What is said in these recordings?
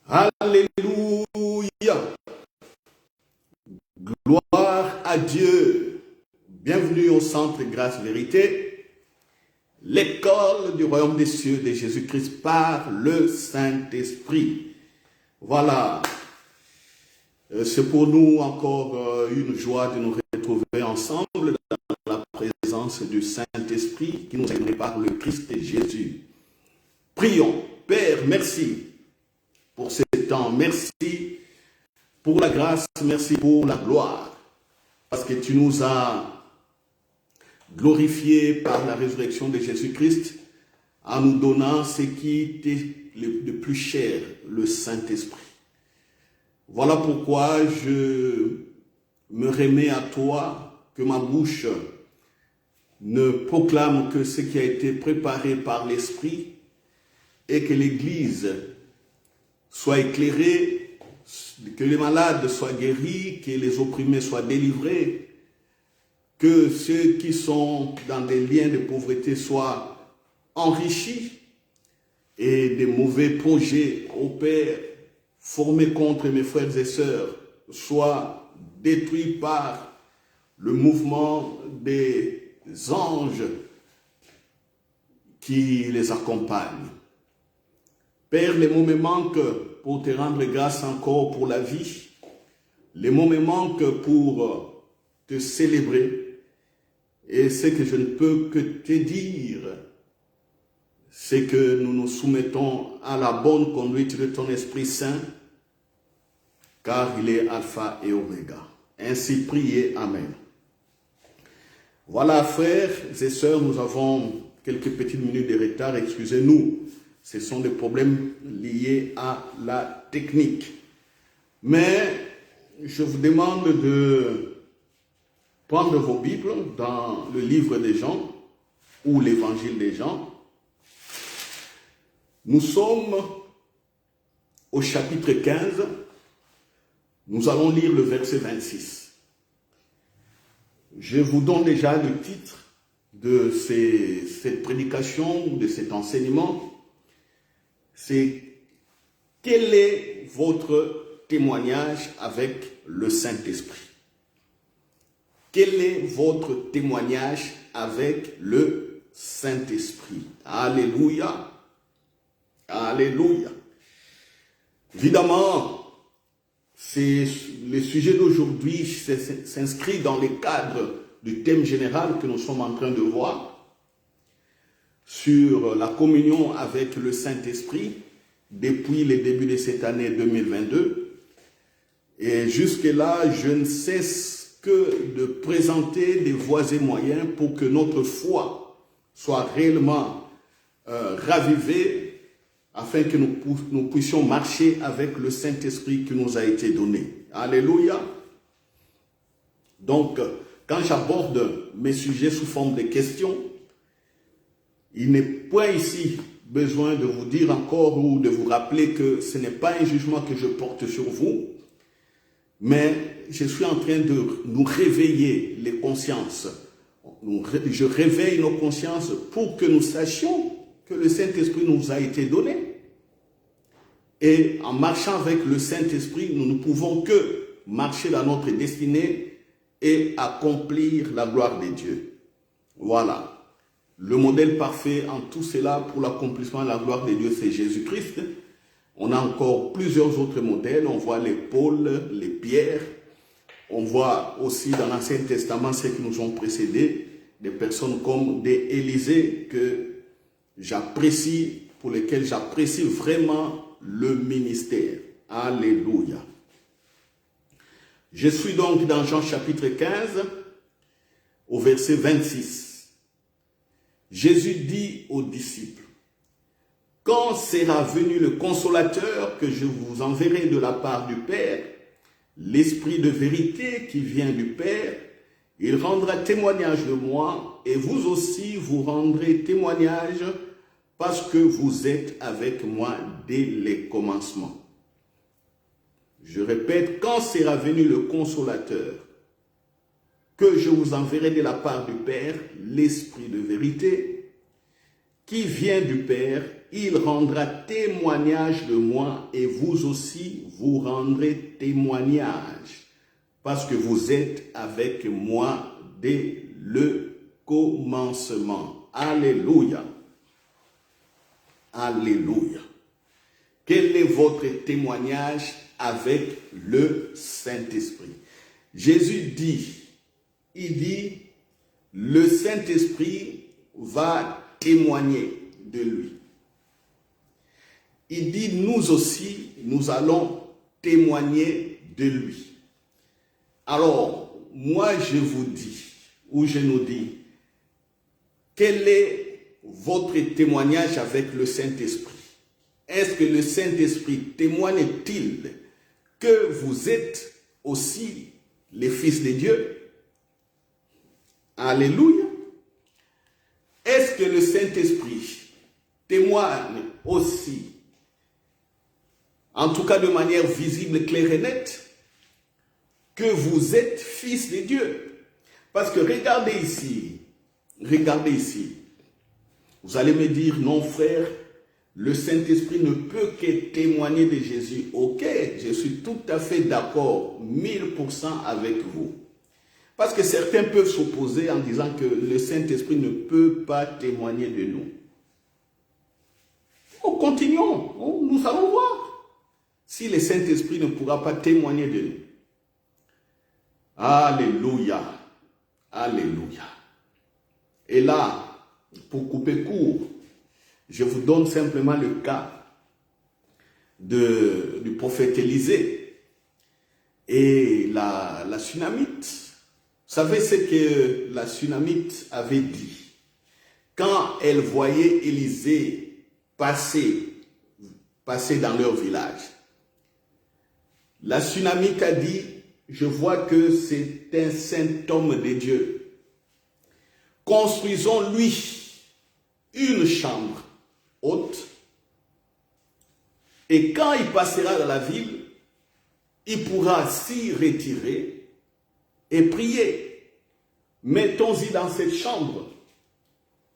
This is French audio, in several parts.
Alléluia. Gloire à Dieu. Bienvenue au Centre Grâce Vérité, l'école du royaume des cieux de Jésus-Christ par le Saint-Esprit. Voilà. C'est pour nous encore une joie de nous retrouver ensemble dans la présence du Saint-Esprit qui nous est donné par le Christ Jésus. Prions. Père, merci pour ce temps. Merci pour la grâce, merci pour la gloire. Parce que tu nous as glorifiés par la résurrection de Jésus-Christ en nous donnant ce qui était le plus cher, le Saint-Esprit. Voilà pourquoi je me remets à toi, que ma bouche ne proclame que ce qui a été préparé par l'Esprit et que l'Église soit éclairée, que les malades soient guéris, que les opprimés soient délivrés, que ceux qui sont dans des liens de pauvreté soient enrichis et des mauvais projets au Père formés contre mes frères et sœurs soient détruits par le mouvement des anges qui les accompagnent. Père, les mots me manquent pour te rendre grâce encore pour la vie. Les mots me manquent pour te célébrer. Et ce que je ne peux que te dire, c'est que nous nous soumettons à la bonne conduite de ton Esprit Saint, car il est Alpha et Oméga. Ainsi priez, Amen. Voilà, frères et sœurs, nous avons quelques petites minutes de retard, excusez-nous. Ce sont des problèmes liés à la technique. Mais je vous demande de prendre vos Bibles dans le livre des Jean ou l'évangile des Jean. Nous sommes au chapitre 15. Nous allons lire le verset 26. Je vous donne déjà le titre de cette prédication, de cet enseignement. C'est « Quel est votre témoignage avec le Saint-Esprit » Quel est votre témoignage avec le Saint-Esprit? Alléluia. Alléluia. Évidemment, le sujet d'aujourd'hui s'inscrit dans le cadre du thème général que nous sommes en train de voir sur la communion avec le Saint-Esprit depuis le début de cette année 2022. Et jusque-là, je ne cesse que de présenter des voies et moyens pour que notre foi soit réellement ravivée, afin que nous puissions marcher avec le Saint-Esprit qui nous a été donné. Alléluia. Donc, quand j'aborde mes sujets sous forme de questions, il n'est point ici besoin de vous dire encore ou de vous rappeler que ce n'est pas un jugement que je porte sur vous, mais je suis en train de nous réveiller les consciences. Je réveille nos consciences pour que nous sachions que le Saint-Esprit nous a été donné. Et en marchant avec le Saint-Esprit, nous ne pouvons que marcher dans notre destinée et accomplir la gloire de Dieu. Voilà. Le modèle parfait en tout cela pour l'accomplissement de la gloire de Dieu, c'est Jésus-Christ. On a encore plusieurs autres modèles. On voit les Paul, les Pierre. On voit aussi dans l'Ancien Testament ceux qui nous ont précédés, des personnes comme des Élisée que j'apprécie, pour lesquels j'apprécie vraiment le ministère. Alléluia. Je suis donc dans Jean chapitre 15, au verset 26. Jésus dit aux disciples, « Quand sera venu le consolateur que je vous enverrai de la part du Père, l'Esprit de vérité qui vient du Père, il rendra témoignage de moi et vous aussi vous rendrez témoignage parce que vous êtes avec moi dès les commencements. » Je répète, quand sera venu le consolateur que je vous enverrai de la part du Père, l'Esprit de vérité, qui vient du Père, il rendra témoignage de moi et vous aussi, vous rendrez témoignage parce que vous êtes avec moi dès le commencement. Alléluia. Alléluia. Quel est votre témoignage avec le Saint-Esprit? Jésus dit, il dit, le Saint-Esprit va témoigner de lui. Il dit, nous aussi, nous allons témoigner de lui. Alors, moi je vous dis, ou je nous dis, quel est votre témoignage avec le Saint-Esprit? Est-ce que le Saint-Esprit témoigne-t-il que vous êtes aussi les fils de Dieu? Alléluia. Est-ce que le Saint-Esprit témoigne aussi, en tout cas de manière visible, claire et nette, que vous êtes fils de Dieu? Parce que regardez ici, vous allez me dire, non frère, le Saint-Esprit ne peut que témoigner de Jésus. Ok, je suis tout à fait d'accord, 1000% avec vous. Parce que certains peuvent s'opposer en disant que le Saint-Esprit ne peut pas témoigner de nous. Oh, continuons, nous allons voir si le Saint-Esprit ne pourra pas témoigner de nous. Alléluia, alléluia. Et là, pour couper court, je vous donne simplement le cas du prophète Élisée et la Sunamite. Vous savez ce que la Sunamite avait dit quand elle voyait Élisée passer dans leur village. La Sunamite a dit, je vois que c'est un saint homme de Dieu. Construisons-lui une chambre haute, et quand il passera dans la ville, il pourra s'y retirer et prier. Mettons-y dans cette chambre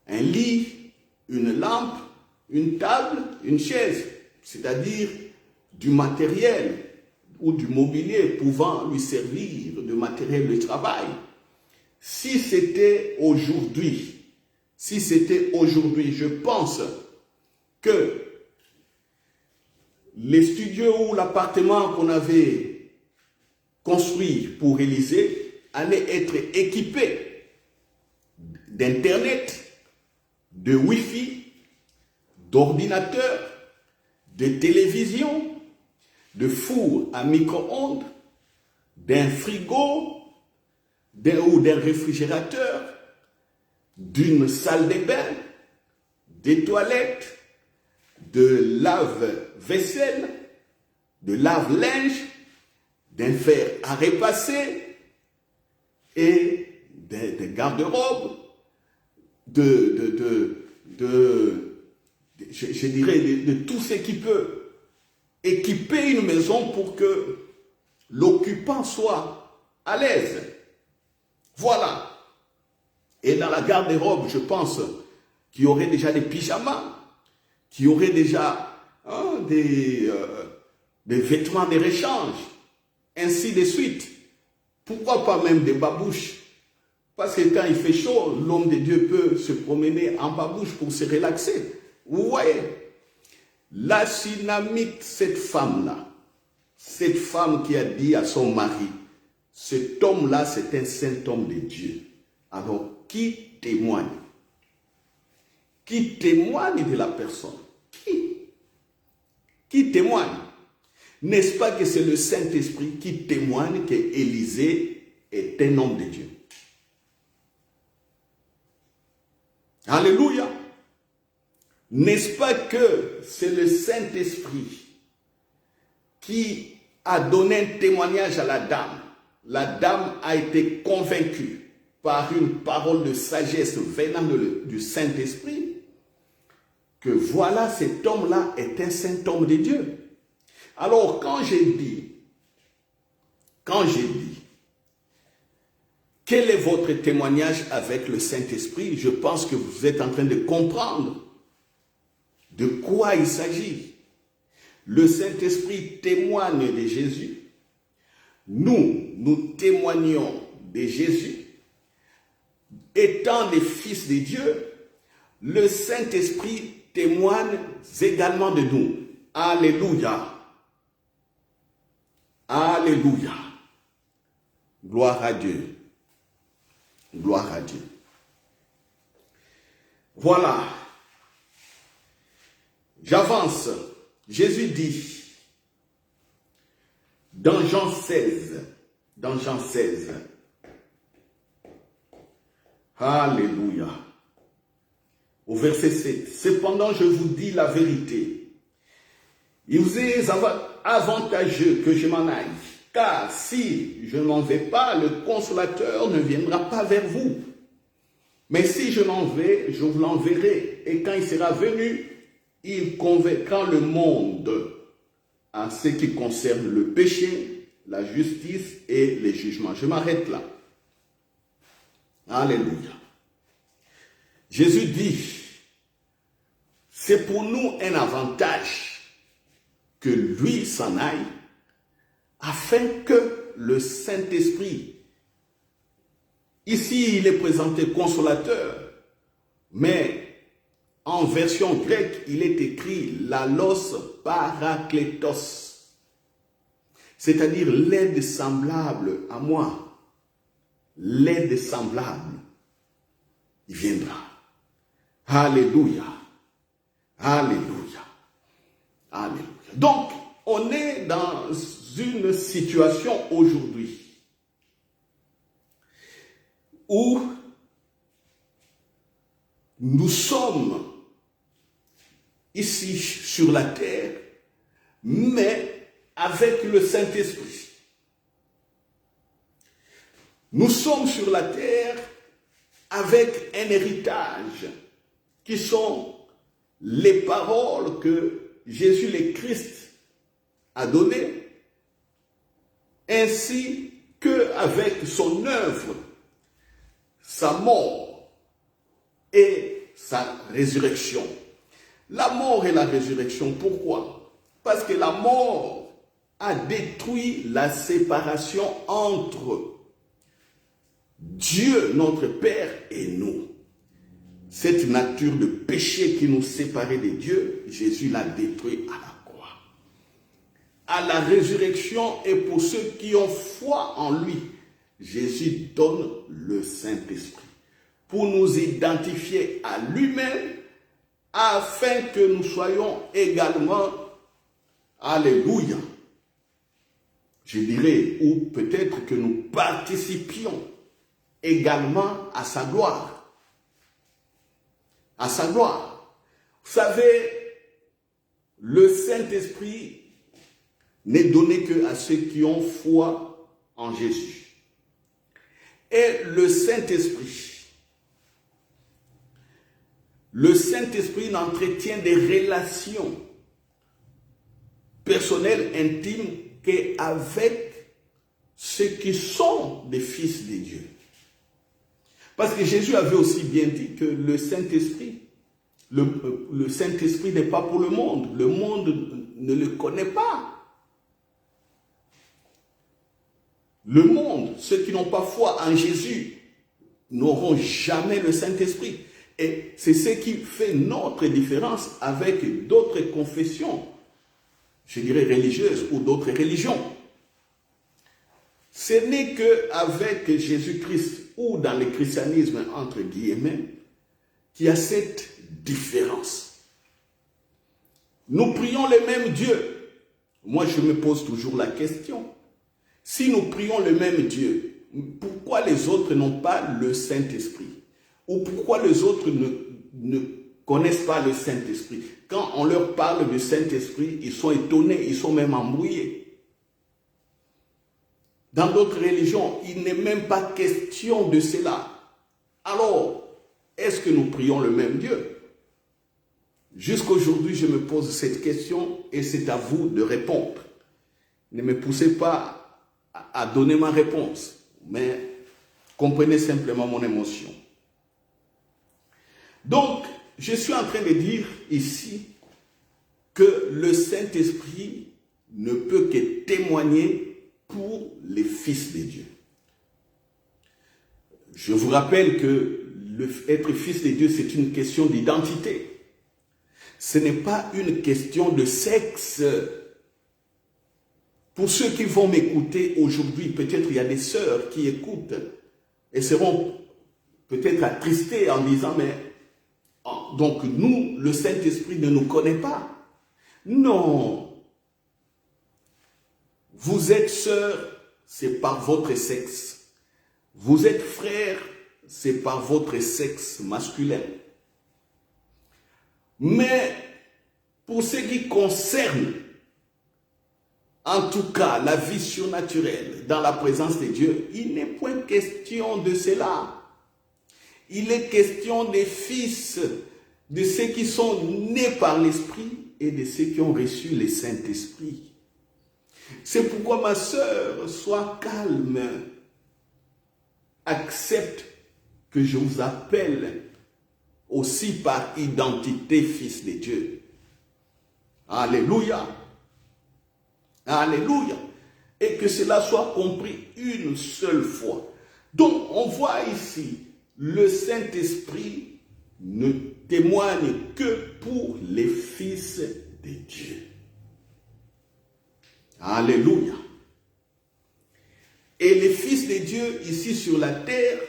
un lit, une lampe, une table, une chaise, c'est-à-dire du matériel ou du mobilier pouvant lui servir de matériel de travail. Si c'était aujourd'hui, je pense que les studios ou l'appartement qu'on avait construit pour Élisée allait être équipé d'Internet, de Wi-Fi, d'ordinateur, de télévision, de four à micro-ondes, d'un frigo ou d'un réfrigérateur, d'une salle de bain, des toilettes, de lave-vaisselle, de lave-linge, d'un fer à repasser et de garde-robe, je dirais de tout ce qui peut équiper une maison pour que l'occupant soit à l'aise. Voilà. Et dans la garde-robe, je pense qu'il y aurait déjà des pyjamas, qu'il y aurait déjà des vêtements de rechange, ainsi de suite. Pourquoi pas même des babouches? Parce que quand il fait chaud, l'homme de Dieu peut se promener en babouche pour se relaxer. Vous voyez? La Sunamite, cette femme-là, cette femme qui a dit à son mari, cet homme-là, c'est un saint homme de Dieu. Alors, qui témoigne? Qui témoigne de la personne? Qui témoigne? N'est-ce pas que c'est le Saint-Esprit qui témoigne qu'Élisée est un homme de Dieu? Alléluia! N'est-ce pas que c'est le Saint-Esprit qui a donné un témoignage à la dame? La dame a été convaincue par une parole de sagesse venant du Saint-Esprit que voilà, cet homme-là est un saint homme de Dieu. Alors quand j'ai dit, quel est votre témoignage avec le Saint-Esprit? Je pense que vous êtes en train de comprendre De quoi il s'agit? Le Saint-Esprit témoigne de Jésus. Nous témoignons de Jésus. Étant des fils de Dieu, le Saint-Esprit témoigne également de nous. Alléluia. Alléluia. Gloire à Dieu. Gloire à Dieu. Voilà. J'avance. Jésus dit, dans Jean 16, Alléluia. Au verset 7, cependant je vous dis la vérité. Il vous est avantageux que je m'en aille, car si je n'en vais pas, le consolateur ne viendra pas vers vous. Mais si je m'en vais, je vous l'enverrai. Et quand il sera venu, il convaincra le monde en ce qui concerne le péché, la justice et les jugements. Je m'arrête là. Alléluia. Jésus dit, c'est pour nous un avantage que lui s'en aille, afin que le Saint-Esprit, ici il est présenté consolateur, mais en version grecque, il est écrit l'allos parakletos, c'est-à-dire l'aide semblable à moi. L'aide semblable, il viendra. Alléluia. Alléluia. Alléluia. Donc, on est dans une situation aujourd'hui où nous sommes ici sur la terre, mais avec le Saint-Esprit. Nous sommes sur la terre avec un héritage qui sont les paroles que Jésus le Christ a données, ainsi qu'avec son œuvre, sa mort et sa résurrection. La mort et la résurrection, pourquoi? Parce que la mort a détruit la séparation entre Dieu, notre Père, et nous. Cette nature de péché qui nous séparait de Dieu, Jésus l'a détruit à la croix. À la résurrection, et pour ceux qui ont foi en lui, Jésus donne le Saint-Esprit pour nous identifier à lui-même, afin que nous soyons également, alléluia, je dirais, ou peut-être que nous participions également à sa gloire. À sa gloire. Vous savez, le Saint-Esprit n'est donné que à ceux qui ont foi en Jésus. Et le Saint-Esprit n'entretient des relations personnelles, intimes, qu'avec ceux qui sont des fils de Dieu. Parce que Jésus avait aussi bien dit que le Saint-Esprit, le Saint-Esprit n'est pas pour le monde ne le connaît pas. Le monde, ceux qui n'ont pas foi en Jésus, n'auront jamais le Saint-Esprit. Et c'est ce qui fait notre différence avec d'autres confessions, je dirais religieuses ou d'autres religions. Ce n'est qu'avec Jésus-Christ ou dans le christianisme, entre guillemets, qu'il y a cette différence. Nous prions le même Dieu. Moi, je me pose toujours la question. Si nous prions le même Dieu, pourquoi les autres n'ont pas le Saint-Esprit? Ou pourquoi les autres ne connaissent pas le Saint-Esprit? Quand on leur parle du Saint-Esprit, ils sont étonnés, ils sont même embrouillés. Dans d'autres religions, il n'est même pas question de cela. Alors, est-ce que nous prions le même Dieu? Jusqu'aujourd'hui, je me pose cette question et c'est à vous de répondre. Ne me poussez pas à donner ma réponse, mais comprenez simplement mon émotion. Donc, je suis en train de dire ici que le Saint-Esprit ne peut que témoigner pour les fils de Dieu. Je vous rappelle que être fils de Dieu, c'est une question d'identité. Ce n'est pas une question de sexe. Pour ceux qui vont m'écouter aujourd'hui, peut-être il y a des sœurs qui écoutent et seront peut-être attristées en disant, mais donc nous, le Saint-Esprit ne nous connaît pas. Non. Vous êtes sœurs, c'est par votre sexe. Vous êtes frères, c'est par votre sexe masculin. Mais pour ce qui concerne, en tout cas, la vie surnaturelle dans la présence de Dieu, il n'est point question de cela. Il est question des fils, de ceux qui sont nés par l'Esprit et de ceux qui ont reçu le Saint-Esprit. C'est pourquoi ma sœur, sois calme. Accepte que je vous appelle aussi par identité fils de Dieu. Alléluia. Alléluia. Et que cela soit compris une seule fois. Donc, on voit ici, le Saint-Esprit ne témoigne que pour les fils de Dieu. Alléluia. Et les fils de Dieu ici sur la terre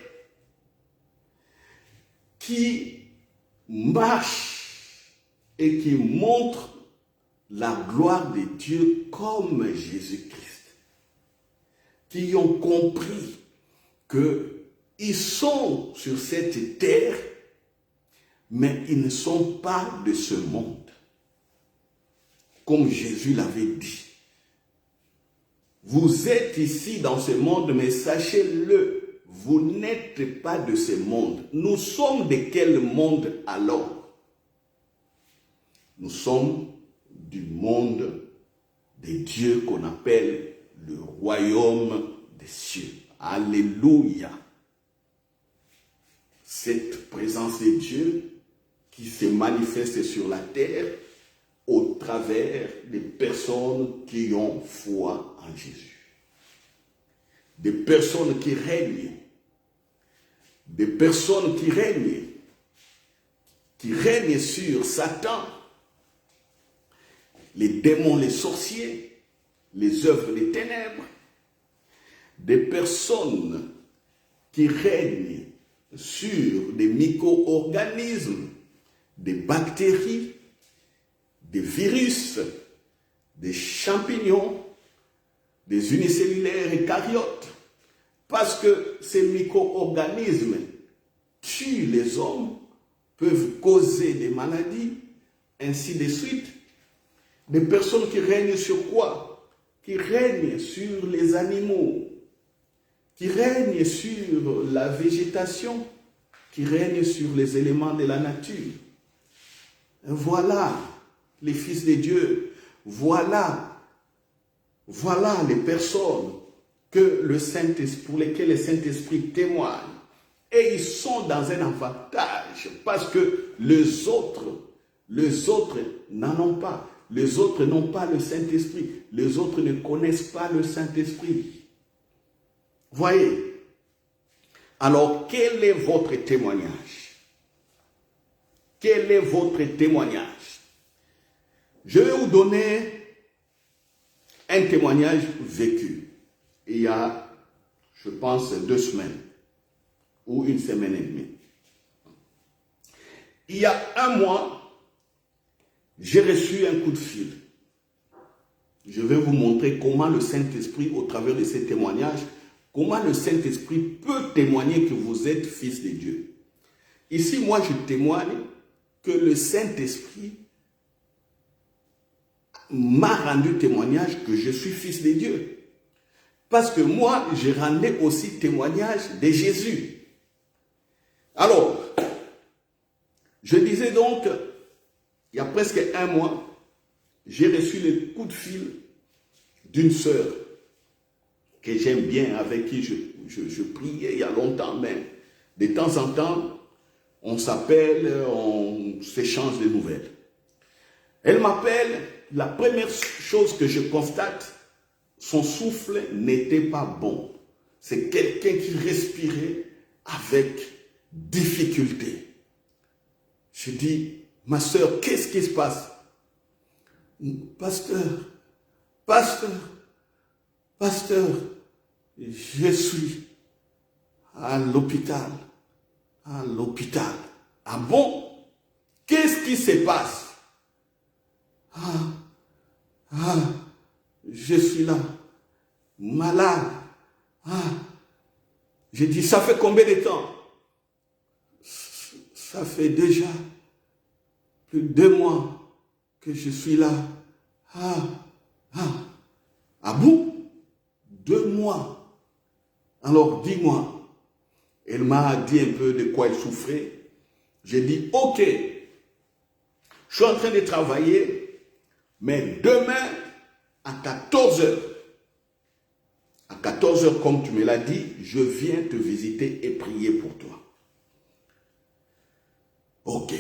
qui marchent et qui montrent la gloire de Dieu comme Jésus-Christ, qui ont compris qu'ils sont sur cette terre, mais ils ne sont pas de ce monde, comme Jésus l'avait dit. Vous êtes ici dans ce monde, mais sachez-le, vous n'êtes pas de ce monde. Nous sommes de quel monde alors? Nous sommes du monde des dieux qu'on appelle le royaume des cieux. Alléluia. Cette présence de Dieu qui se manifeste sur la terre au travers des personnes qui ont foi en Jésus. Des personnes qui règnent. Des personnes qui règnent sur Satan, les démons, les sorciers, les œuvres des ténèbres, des personnes qui règnent sur des micro-organismes, des bactéries, des virus, des champignons, des unicellulaires eucaryotes, parce que ces micro-organismes tuent les hommes, peuvent causer des maladies, ainsi de suite. Des personnes qui règnent sur quoi? Qui règnent sur les animaux, qui règnent sur la végétation, qui règnent sur les éléments de la nature. Voilà les fils de Dieu, voilà les personnes que le Saint-Esprit, pour lesquelles le Saint-Esprit témoigne. Et ils sont dans un avantage parce que les autres n'en ont pas. Les autres n'ont pas le Saint-Esprit. Les autres ne connaissent pas le Saint-Esprit. Voyez. Alors, quel est votre témoignage? Quel est votre témoignage? Je vais vous donner un témoignage vécu. Il y a, je pense, 2 semaines ou 1 semaine et demie. Il y a 1 mois, j'ai reçu un coup de fil. Je vais vous montrer comment le Saint-Esprit, au travers de ces témoignages, comment le Saint-Esprit peut témoigner que vous êtes fils de Dieu. Ici, moi, je témoigne que le Saint-Esprit m'a rendu témoignage que je suis fils de Dieu. Parce que moi, je rendais aussi témoignage de Jésus. Alors, je disais donc, il y a presque 1 mois, j'ai reçu le coup de fil d'une sœur que j'aime bien, avec qui je priais il y a longtemps, mais de temps en temps, on s'appelle, on s'échange des nouvelles. Elle m'appelle, la première chose que je constate, son souffle n'était pas bon. C'est quelqu'un qui respirait avec difficulté. Je dis, ma sœur, qu'est-ce qui se passe? Pasteur, je suis à l'hôpital. À l'hôpital. Ah bon? Qu'est-ce qui se passe? Je suis là, malade. J'ai dit, ça fait combien de temps? Ça fait déjà plus de 2 mois que je suis là. Ah bon? 2 mois. Alors dis-moi. Elle m'a dit un peu de quoi elle souffrait. J'ai dit, ok, je suis en train de travailler, mais demain, à 14 heures, comme tu me l'as dit, je viens te visiter et prier pour toi. Ok.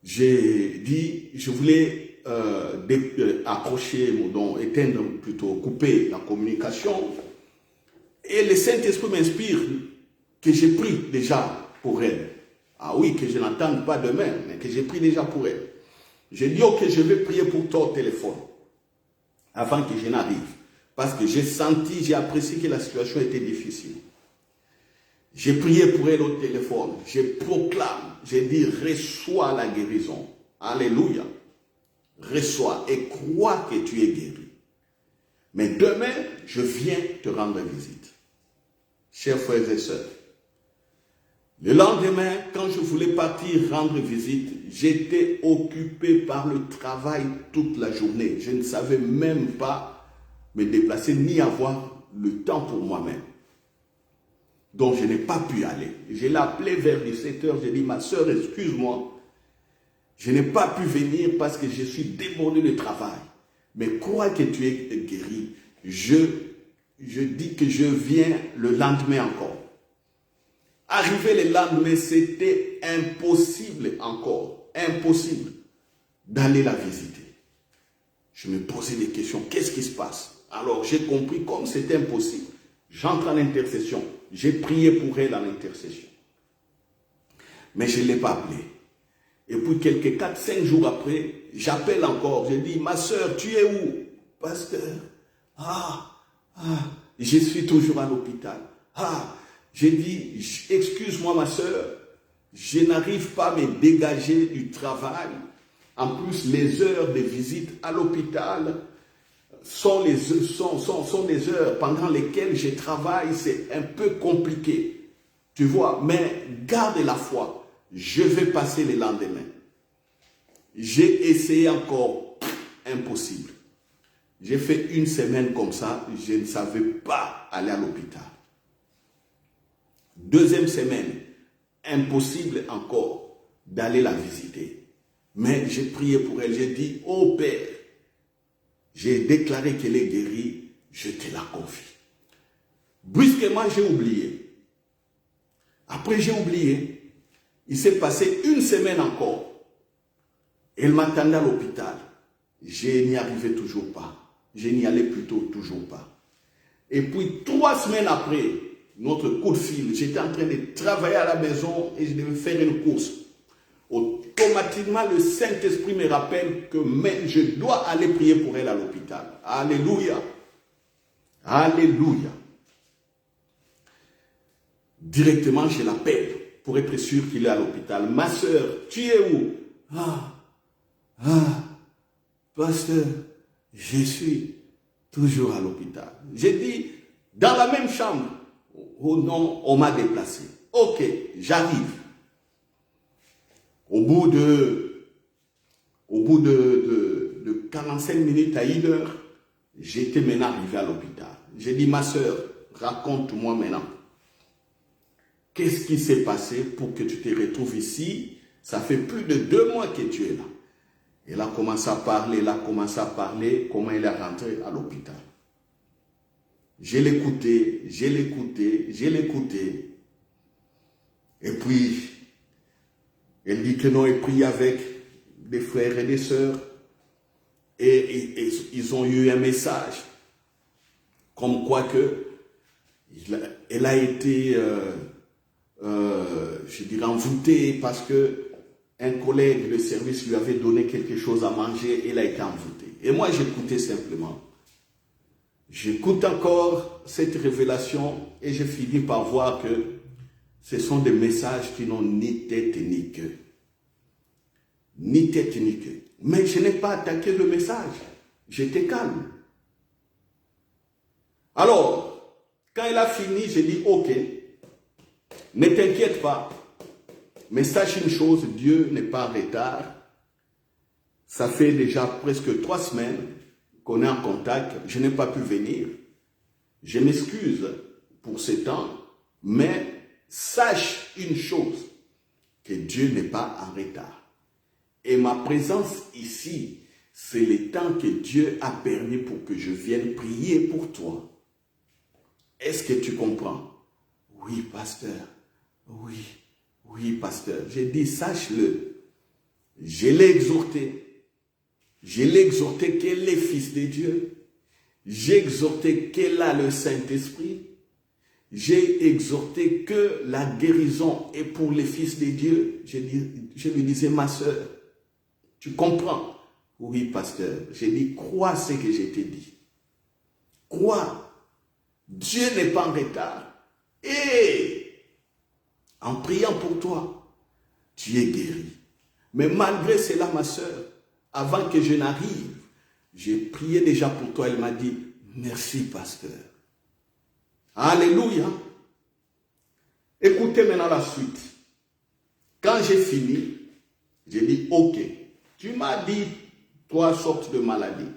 J'ai dit, je voulais accrocher, éteindre plutôt, couper la communication. Et le Saint-Esprit m'inspire que j'ai pris déjà pour elle. Ah oui, que je n'entende pas demain, mais que j'ai pris déjà pour elle. J'ai dit, ok, je vais prier pour toi au téléphone, avant que je n'arrive. Parce que j'ai senti, j'ai apprécié que la situation était difficile. J'ai prié pour elle au téléphone. Je proclame, j'ai dit, reçois la guérison. Alléluia. Reçois et crois que tu es guéri. Mais demain, je viens te rendre visite. Chers frères et sœurs, le lendemain, quand je voulais partir rendre visite, j'étais occupé par le travail toute la journée. Je ne savais même pas me déplacer ni avoir le temps pour moi-même. Donc je n'ai pas pu aller. Je l'ai appelé vers 17 h, j'ai dit, ma soeur, excuse-moi, je n'ai pas pu venir parce que je suis débordé de travail. Mais crois que tu es guéri. Je dis que je viens le lendemain encore. Arrivé le lendemain, c'était impossible encore, impossible d'aller la visiter. Je me posais des questions, qu'est-ce qui se passe? Alors j'ai compris, comme c'était impossible, j'entre en intercession. J'ai prié pour elle en intercession. Mais je ne l'ai pas appelée. Et puis quelques 4-5 jours après, j'appelle encore. Je dis, ma soeur, tu es où? Pasteur, je suis toujours à l'hôpital. J'ai dit, excuse-moi ma soeur, je n'arrive pas à me dégager du travail. En plus, les heures de visite à l'hôpital sont des heures pendant lesquelles je travaille, c'est un peu compliqué. Tu vois, mais garde la foi. Je vais passer le lendemain. J'ai essayé encore, impossible. J'ai fait 1 semaine comme ça, je ne savais pas aller à l'hôpital. 2e semaine, impossible encore d'aller la visiter. Mais j'ai prié pour elle, j'ai dit, oh Père, j'ai déclaré qu'elle est guérie, je te la confie. Brusquement, j'ai oublié. Après, j'ai oublié. Il s'est passé 1 semaine encore. Elle m'attendait à l'hôpital. Je n'y arrivais toujours pas. Je n'y allais plutôt toujours pas. Et puis, 3 semaines après, notre coup de fil, j'étais en train de travailler à la maison et je devais faire une course. Automatiquement, le Saint-Esprit me rappelle que je dois aller prier pour elle à l'hôpital. Alléluia. Alléluia. Directement, je l'appelle pour être sûr qu'il est à l'hôpital. Ma soeur, tu es où? Pasteur, je suis toujours à l'hôpital. J'ai dit, dans la même chambre. Oh non, on m'a déplacé. Ok, j'arrive. Au bout de 45 minutes à 1 heure, j'étais maintenant arrivé à l'hôpital. J'ai dit, ma soeur, raconte-moi maintenant. Qu'est-ce qui s'est passé pour que tu te retrouves ici? Ça fait plus de 2 mois que tu es là. Elle a commencé à parler, comment elle est rentrée à l'hôpital. Je l'écoutais. Et puis, elle dit que non, elle prie avec des frères et des sœurs et ils ont eu un message comme quoi que elle a été, je dirais, envoûtée parce que un collègue de service lui avait donné quelque chose à manger et elle a été envoûtée. Et moi, j'écoutais simplement. J'écoute encore cette révélation et je finis par voir que ce sont des messages qui n'ont ni tête ni queue. Ni tête ni queue. Mais je n'ai pas attaqué le message. J'étais calme. Alors, quand il a fini, j'ai dit, ok, ne t'inquiète pas. Mais sache une chose, Dieu n'est pas en retard. Ça fait déjà presque 3 semaines qu'on est en contact. Je n'ai pas pu venir. Je m'excuse pour ce temps, mais sache une chose, que Dieu n'est pas en retard. Et ma présence ici, c'est le temps que Dieu a permis pour que je vienne prier pour toi. Est-ce que tu comprends? Oui, pasteur. Oui, oui, pasteur. J'ai dit, sache-le. Je l'ai exhorté. Je l'ai exhorté qu'elle est fils de Dieu. J'ai exhorté qu'elle a le Saint-Esprit. J'ai exhorté que la guérison est pour les fils de Dieu. Je lui disais, ma soeur, tu comprends? Oui, pasteur. J'ai dit, crois ce que je t'ai dit. Crois. Dieu n'est pas en retard. Et en priant pour toi, tu es guéri. Mais malgré cela, ma soeur, avant que je n'arrive, j'ai prié déjà pour toi. Elle m'a dit, merci, pasteur. Alléluia. Écoutez maintenant la suite. Quand j'ai fini, j'ai dit, ok, tu m'as dit 3 sortes de maladies.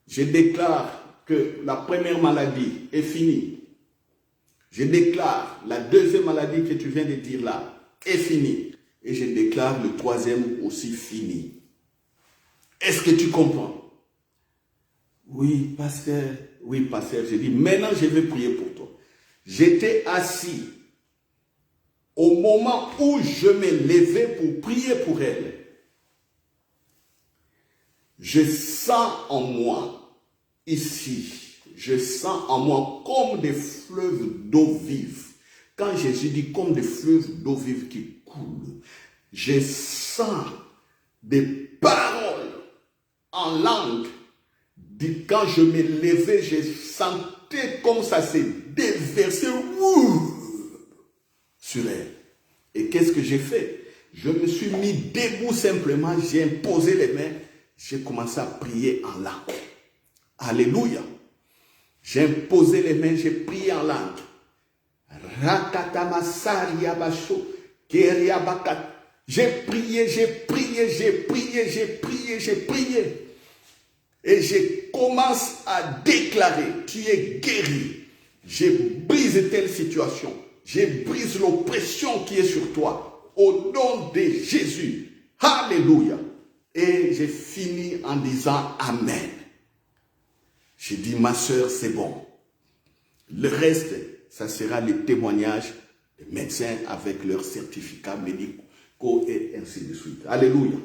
Je déclare que la première maladie est finie. Je déclare la deuxième maladie que tu viens de dire là est finie. Et je déclare le troisième aussi fini. Est-ce que tu comprends? Oui, pasteur. Oui, pasteur. J'ai dit, maintenant je vais prier pour toi. J'étais assis. Au moment où je me levais pour prier pour elle, je sens en moi, ici, je sens en moi comme des fleuves d'eau vive. Quand Jésus dit comme des fleuves d'eau vive qui coulent, je sens des paroles en langue. Quand je me levais, je sentais comme ça s'est déversé sur elle. Et qu'est-ce que j'ai fait? Je me suis mis debout simplement, j'ai imposé les mains, j'ai commencé à prier en langue. Alléluia. J'ai imposé les mains, j'ai prié en langue. J'ai prié, j'ai prié, j'ai prié, j'ai prié, j'ai prié. Et je commence à déclarer, tu es guéri. Je brise telle situation. Je brise l'oppression qui est sur toi. Au nom de Jésus. Alléluia. Et j'ai fini en disant Amen. J'ai dit, ma soeur, c'est bon. Le reste, ça sera les témoignages des médecins avec leurs certificats médicaux et ainsi de suite. Alléluia.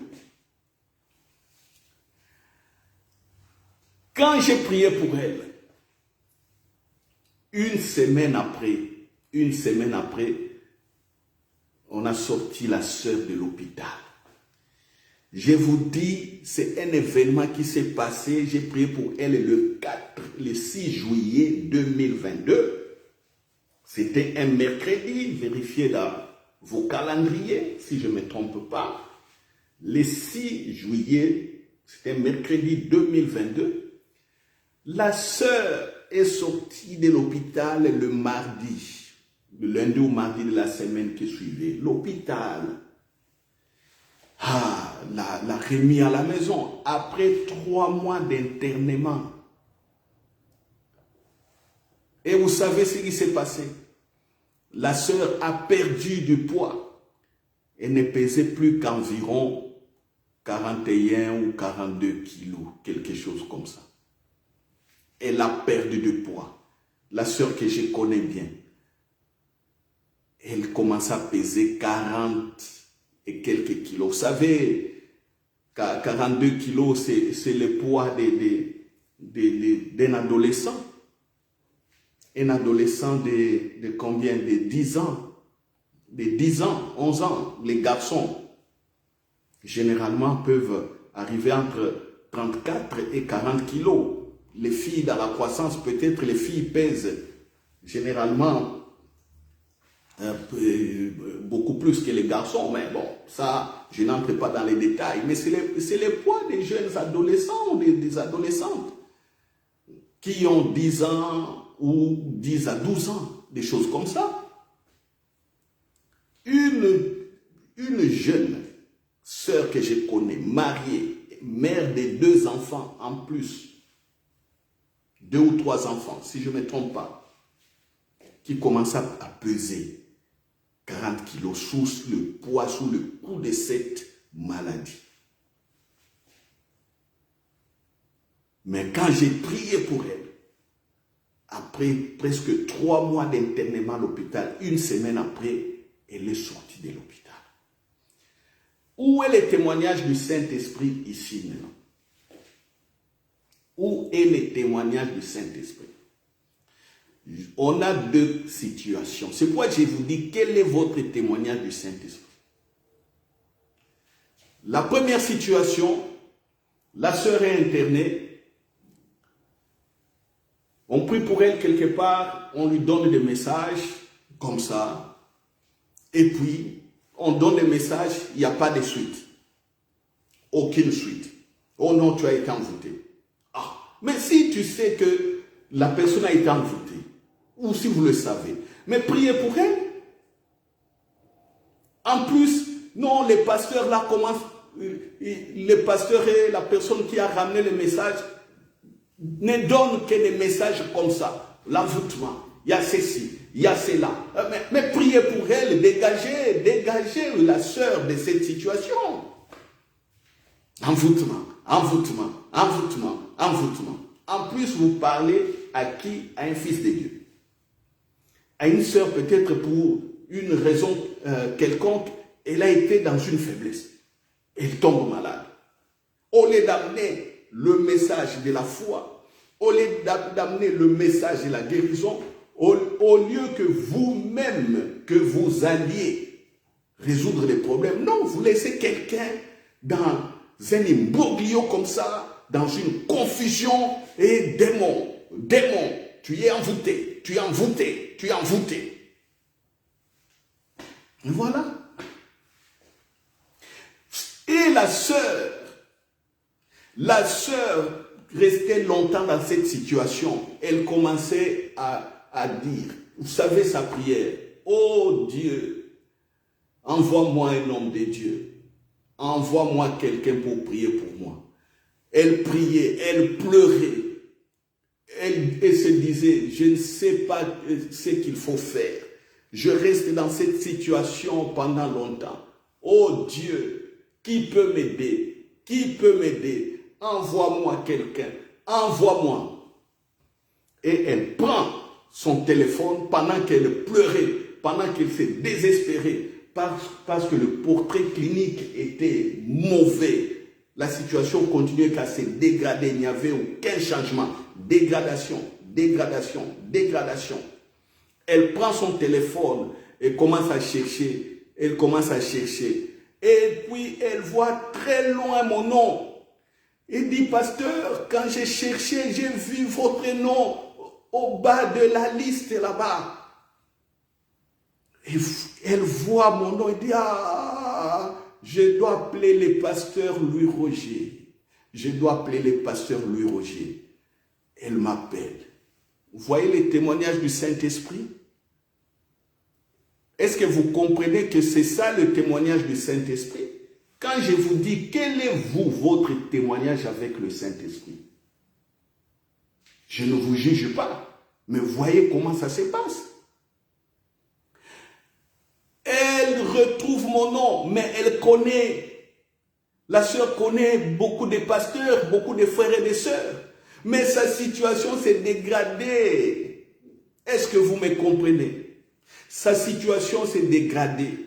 Quand j'ai prié pour elle, une semaine après, on a sorti la sœur de l'hôpital. Je vous dis, c'est un événement qui s'est passé. J'ai prié pour elle le 6 juillet 2022. C'était un mercredi. Vérifiez là vos calendriers, si je ne me trompe pas. Le 6 juillet, c'était un mercredi 2022. La sœur est sortie de l'hôpital le mardi, le lundi ou mardi de la semaine qui suivait. L'hôpital l'a remis à la maison après 3 mois d'internement. Et vous savez ce qui s'est passé? La sœur a perdu du poids. Elle ne pesait plus qu'environ 41 ou 42 kilos, quelque chose comme ça. Elle a perdu du poids. La sœur que je connais bien, elle commence à peser 40 et quelques kilos. Vous savez, 42 kilos, c'est le poids d'un adolescent. Un adolescent de combien? De 10 ans. De 10 ans, 11 ans. Les garçons, généralement, peuvent arriver entre 34 et 40 kilos. Les filles, dans la croissance, peut-être les filles pèsent généralement beaucoup plus que les garçons, mais bon, ça, je n'entre pas dans les détails. Mais c'est le poids des jeunes adolescents, des adolescentes, qui ont 10 ans ou 10 à 12 ans, des choses comme ça. Une jeune sœur que je connais, mariée, mère de 2 enfants en plus, 2 ou 3 enfants, si je ne me trompe pas, qui commence à peser 40 kilos sous le poids, sous le coup de cette maladie. Mais quand j'ai prié pour elle, après presque 3 mois d'internement à l'hôpital, 1 semaine après, elle est sortie de l'hôpital. Où est le témoignage du Saint-Esprit ici maintenant? Où est le témoignage du Saint-Esprit? On a 2 situations. C'est pourquoi je vous dis quel est votre témoignage du Saint-Esprit. La première situation, la sœur est internée. On prie pour elle quelque part, on lui donne des messages comme ça. Et puis, on donne des messages, il n'y a pas de suite. Aucune suite. Oh non, tu as été envoûté. Ah, mais si tu sais que la personne a été envoûtée, ou si vous le savez, mais priez pour elle. En plus, non, les pasteurs là commencent, les pasteurs et la personne qui a ramené le message ne donnent que des messages comme ça. L'envoûtement, il y a ceci, il y a cela. Mais priez pour elle, dégagez la sœur de cette situation. Envoûtement, envoûtement, envoûtement, envoûtement. En plus, vous parlez à qui? À un fils de Dieu. À une sœur peut-être pour une raison quelconque, elle a été dans une faiblesse. Elle tombe malade. Au lieu d'amener le message de la foi, au lieu d'amener le message de la guérison, au lieu que vous-même, que vous alliez résoudre les problèmes, non, vous laissez quelqu'un dans un imbroglio comme ça, dans une confusion, et démon, tu es envoûté, tu es envoûté, tu es envoûté. Et voilà. Et la sœur restait longtemps dans cette situation. Elle commençait à dire, vous savez sa prière, oh Dieu, envoie-moi un homme de Dieu, envoie-moi quelqu'un pour prier pour moi. Elle priait, elle pleurait, elle se disait, je ne sais pas ce qu'il faut faire. Je reste dans cette situation pendant longtemps. Oh Dieu, qui peut m'aider? Qui peut m'aider? Envoie-moi quelqu'un, envoie-moi. Et elle prend son téléphone pendant qu'elle pleurait, pendant qu'elle s'est désespérée, parce que le portrait clinique était mauvais. La situation continuait à se dégrader, il n'y avait aucun changement. Dégradation, dégradation, dégradation. Elle prend son téléphone et commence à chercher. Elle commence à chercher. Et puis elle voit très loin mon nom. Il dit, pasteur, quand j'ai cherché, j'ai vu votre nom au bas de la liste là-bas. Et elle voit mon nom et dit, ah, je dois appeler le pasteur Louis Roger. Je dois appeler le pasteur Louis Roger. Elle m'appelle. Vous voyez les témoignages du Saint-Esprit? Est-ce que vous comprenez que c'est ça le témoignage du Saint-Esprit? Quand je vous dis, quel est votre témoignage avec le Saint-Esprit? Je ne vous juge pas, mais voyez comment ça se passe. Elle retrouve mon nom, mais elle connaît, la sœur connaît beaucoup de pasteurs, beaucoup de frères et de sœurs, mais sa situation s'est dégradée. Est-ce que vous me comprenez? Sa situation s'est dégradée.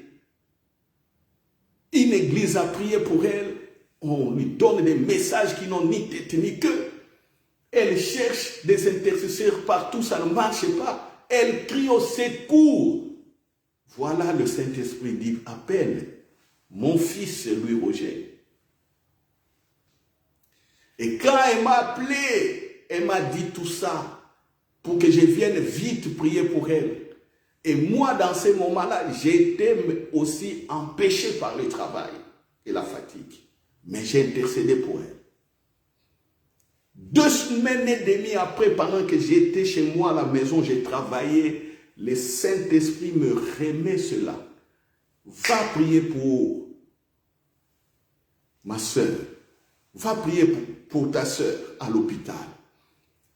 Une église a prié pour elle, On lui donne des messages qui n'ont ni tête ni queue. Elle cherche des intercesseurs partout, ça ne marche pas. Elle crie au secours. Voilà, le Saint-Esprit dit, appelle mon fils Louis-Roger. Et quand elle m'a appelé, elle m'a dit tout ça pour que je vienne vite prier pour elle. Et moi, dans ces moments-là, j'étais aussi empêché par le travail et la fatigue. Mais j'ai intercédé pour elle. 2 semaines et demie après, pendant que j'étais chez moi à la maison, j'ai travaillé, le Saint-Esprit me remet cela. Va prier pour ma soeur. Va prier pour ta soeur à l'hôpital.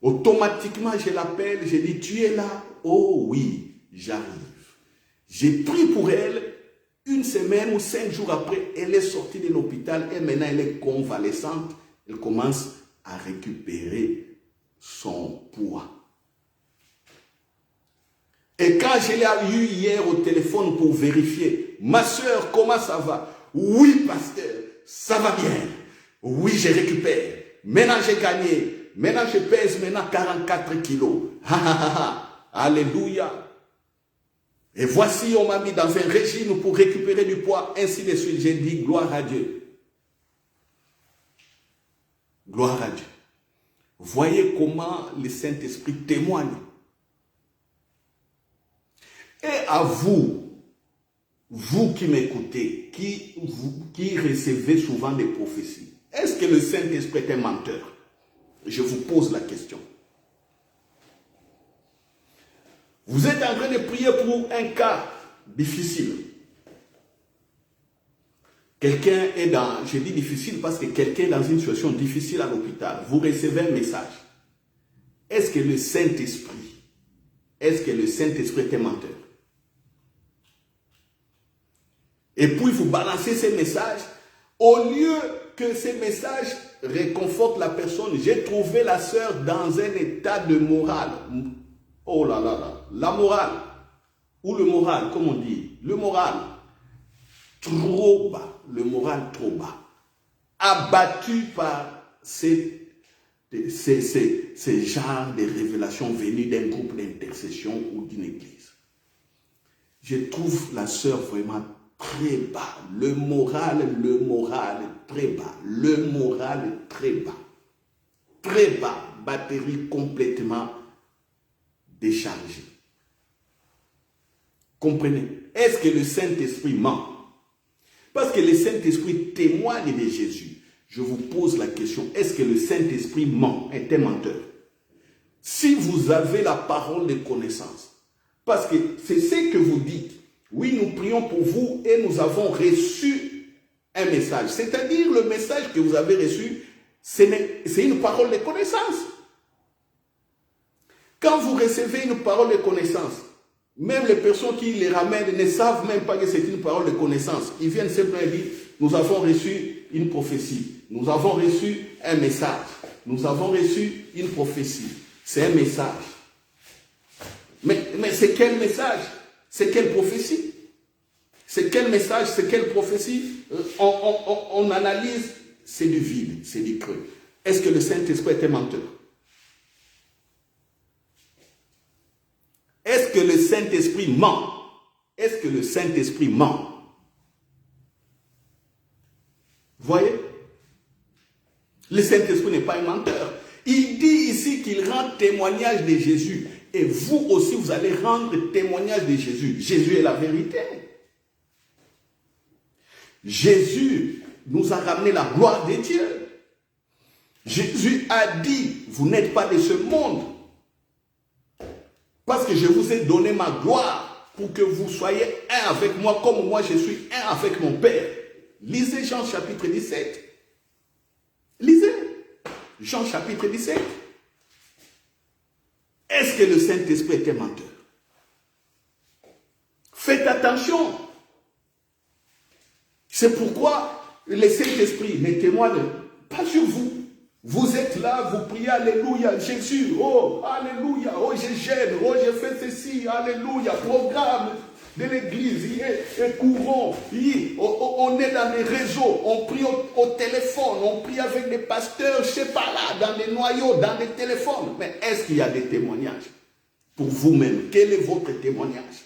Automatiquement, je l'appelle, je dis, tu es là? Oh oui, j'arrive. J'ai prié pour elle. 1 semaine ou 5 jours après, elle est sortie de l'hôpital et maintenant elle est convalescente. Elle commence à récupérer son poids. Et quand je l'ai eu hier au téléphone pour vérifier, ma soeur, comment ça va? Oui, pasteur, ça va bien. Oui, je récupère. Maintenant, j'ai gagné. Maintenant, je pèse 44 kilos. Alléluia. Et voici, on m'a mis dans un régime pour récupérer du poids, ainsi de suite. J'ai dit, gloire à Dieu. Gloire à Dieu. Voyez comment le Saint-Esprit témoigne. Et à vous, vous qui m'écoutez, qui recevez souvent des prophéties, est-ce que le Saint-Esprit est un menteur? Je vous pose la question. Vous êtes en train de prier pour un cas difficile. Quelqu'un est dans, je dis difficile parce que quelqu'un est dans une situation difficile à l'hôpital. Vous recevez un message. Est-ce que le Saint-Esprit est un menteur? Et puis vous balancez ces messages. Au lieu que ces messages réconfortent la personne, j'ai trouvé la sœur dans un état de morale. Oh là là là. La morale. Ou le moral, comme on dit. Le moral. Trop bas. Le moral trop bas. Abattu par ces genres de révélations venues d'un groupe d'intercession ou d'une église. Je trouve la sœur vraiment très bas. Le moral très bas. Le moral très bas. Très bas. Batterie complètement déchargée. Comprenez? Est-ce que le Saint-Esprit ment? Parce que le Saint-Esprit témoigne de Jésus. Je vous pose la question, est-ce que le Saint-Esprit ment, est un menteur? Si vous avez la parole de connaissance, parce que c'est ce que vous dites, oui, nous prions pour vous et nous avons reçu un message. C'est-à-dire le message que vous avez reçu, c'est une parole de connaissance. Quand vous recevez une parole de connaissance, même les personnes qui les ramènent ne savent même pas que c'est une parole de connaissance. Ils viennent simplement dire, nous avons reçu une prophétie. Nous avons reçu un message. Nous avons reçu une prophétie. C'est un message. Mais c'est quel message? C'est quelle prophétie? C'est quel message? C'est quelle prophétie? On analyse, c'est du vide, c'est du creux. Est-ce que le Saint-Esprit est un menteur? Est-ce que le Saint-Esprit ment? Est-ce que le Saint-Esprit ment? Voyez? Le Saint-Esprit n'est pas un menteur. Il dit ici qu'il rend témoignage de Jésus. Et vous aussi, vous allez rendre témoignage de Jésus. Jésus est la vérité. Jésus nous a ramené la gloire de Dieu. Jésus a dit, vous n'êtes pas de ce monde. Parce que je vous ai donné ma gloire pour que vous soyez un avec moi comme moi je suis un avec mon Père. Lisez Jean chapitre 17. Lisez Jean chapitre 17. Est-ce que le Saint-Esprit est un menteur? Faites attention. C'est pourquoi le Saint-Esprit ne témoigne pas sur vous. Vous êtes là, vous priez, alléluia, Jésus, oh, alléluia, oh, je gêne, oh, je fais ceci, alléluia, programme. de l'église, il est courant, on est dans les réseaux, on prie au téléphone, on prie avec des pasteurs, je sais pas là, dans des noyaux, dans des téléphones. Mais est-ce qu'il y a des témoignages pour vous-même? Quel est votre témoignage?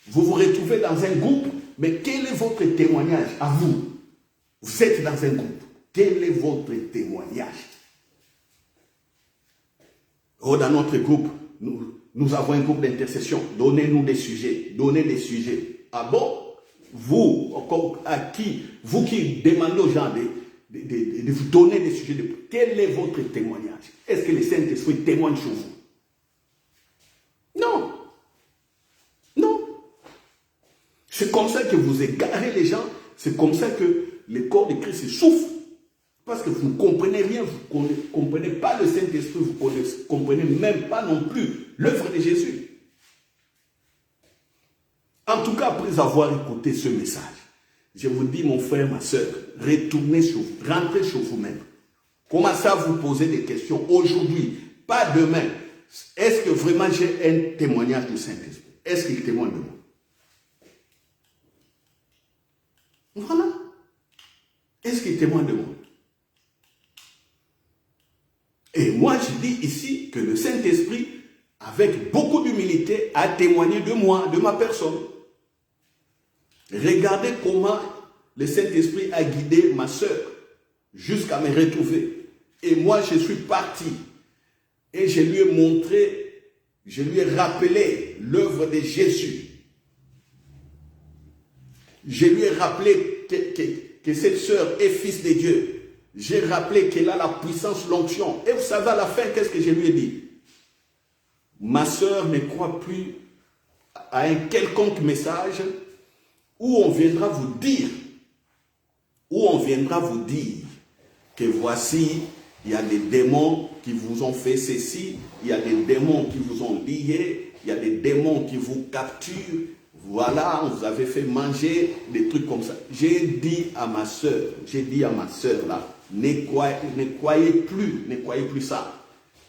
Vous vous retrouvez dans un groupe, mais quel est votre témoignage à vous? Vous êtes dans un groupe. Quel est votre témoignage? Oh, dans notre groupe, nous avons un groupe d'intercession. Donnez-nous des sujets. Donnez des sujets. Ah bon? Vous, vous qui demandez aux gens de vous donner des sujets, quel est votre témoignage? Est-ce que le Saint-Esprit témoigne sur vous? Non. Non. C'est comme ça que vous égarez les gens. C'est comme ça que le corps de Christ souffre. Parce que vous ne comprenez rien, vous ne comprenez pas le Saint-Esprit, vous ne comprenez même pas non plus l'œuvre de Jésus. En tout cas, après avoir écouté ce message, je vous dis, mon frère, ma soeur, retournez sur vous, rentrez sur vous-même. Commencez à vous poser des questions aujourd'hui, pas demain. Est-ce que vraiment j'ai un témoignage du Saint-Esprit? Est-ce qu'il témoigne de moi? Voilà. Est-ce qu'il témoigne de moi? Et moi, je dis ici que le Saint-Esprit, avec beaucoup d'humilité, a témoigné de moi, de ma personne. Regardez comment le Saint-Esprit a guidé ma soeur jusqu'à me retrouver. Et moi, je suis parti. Et je lui ai montré, je lui ai rappelé l'œuvre de Jésus. Je lui ai rappelé que cette sœur est fils de Dieu. J'ai rappelé qu'elle a la puissance, l'onction. Et vous savez, à la fin, qu'est-ce que je lui ai dit? Ma sœur ne croit plus à un quelconque message où on viendra vous dire, que voici, il y a des démons qui vous ont fait ceci, il y a des démons qui vous ont lié, il y a des démons qui vous capturent. Voilà, vous avez fait manger des trucs comme ça. J'ai dit à ma soeur là, ne croyez plus ça.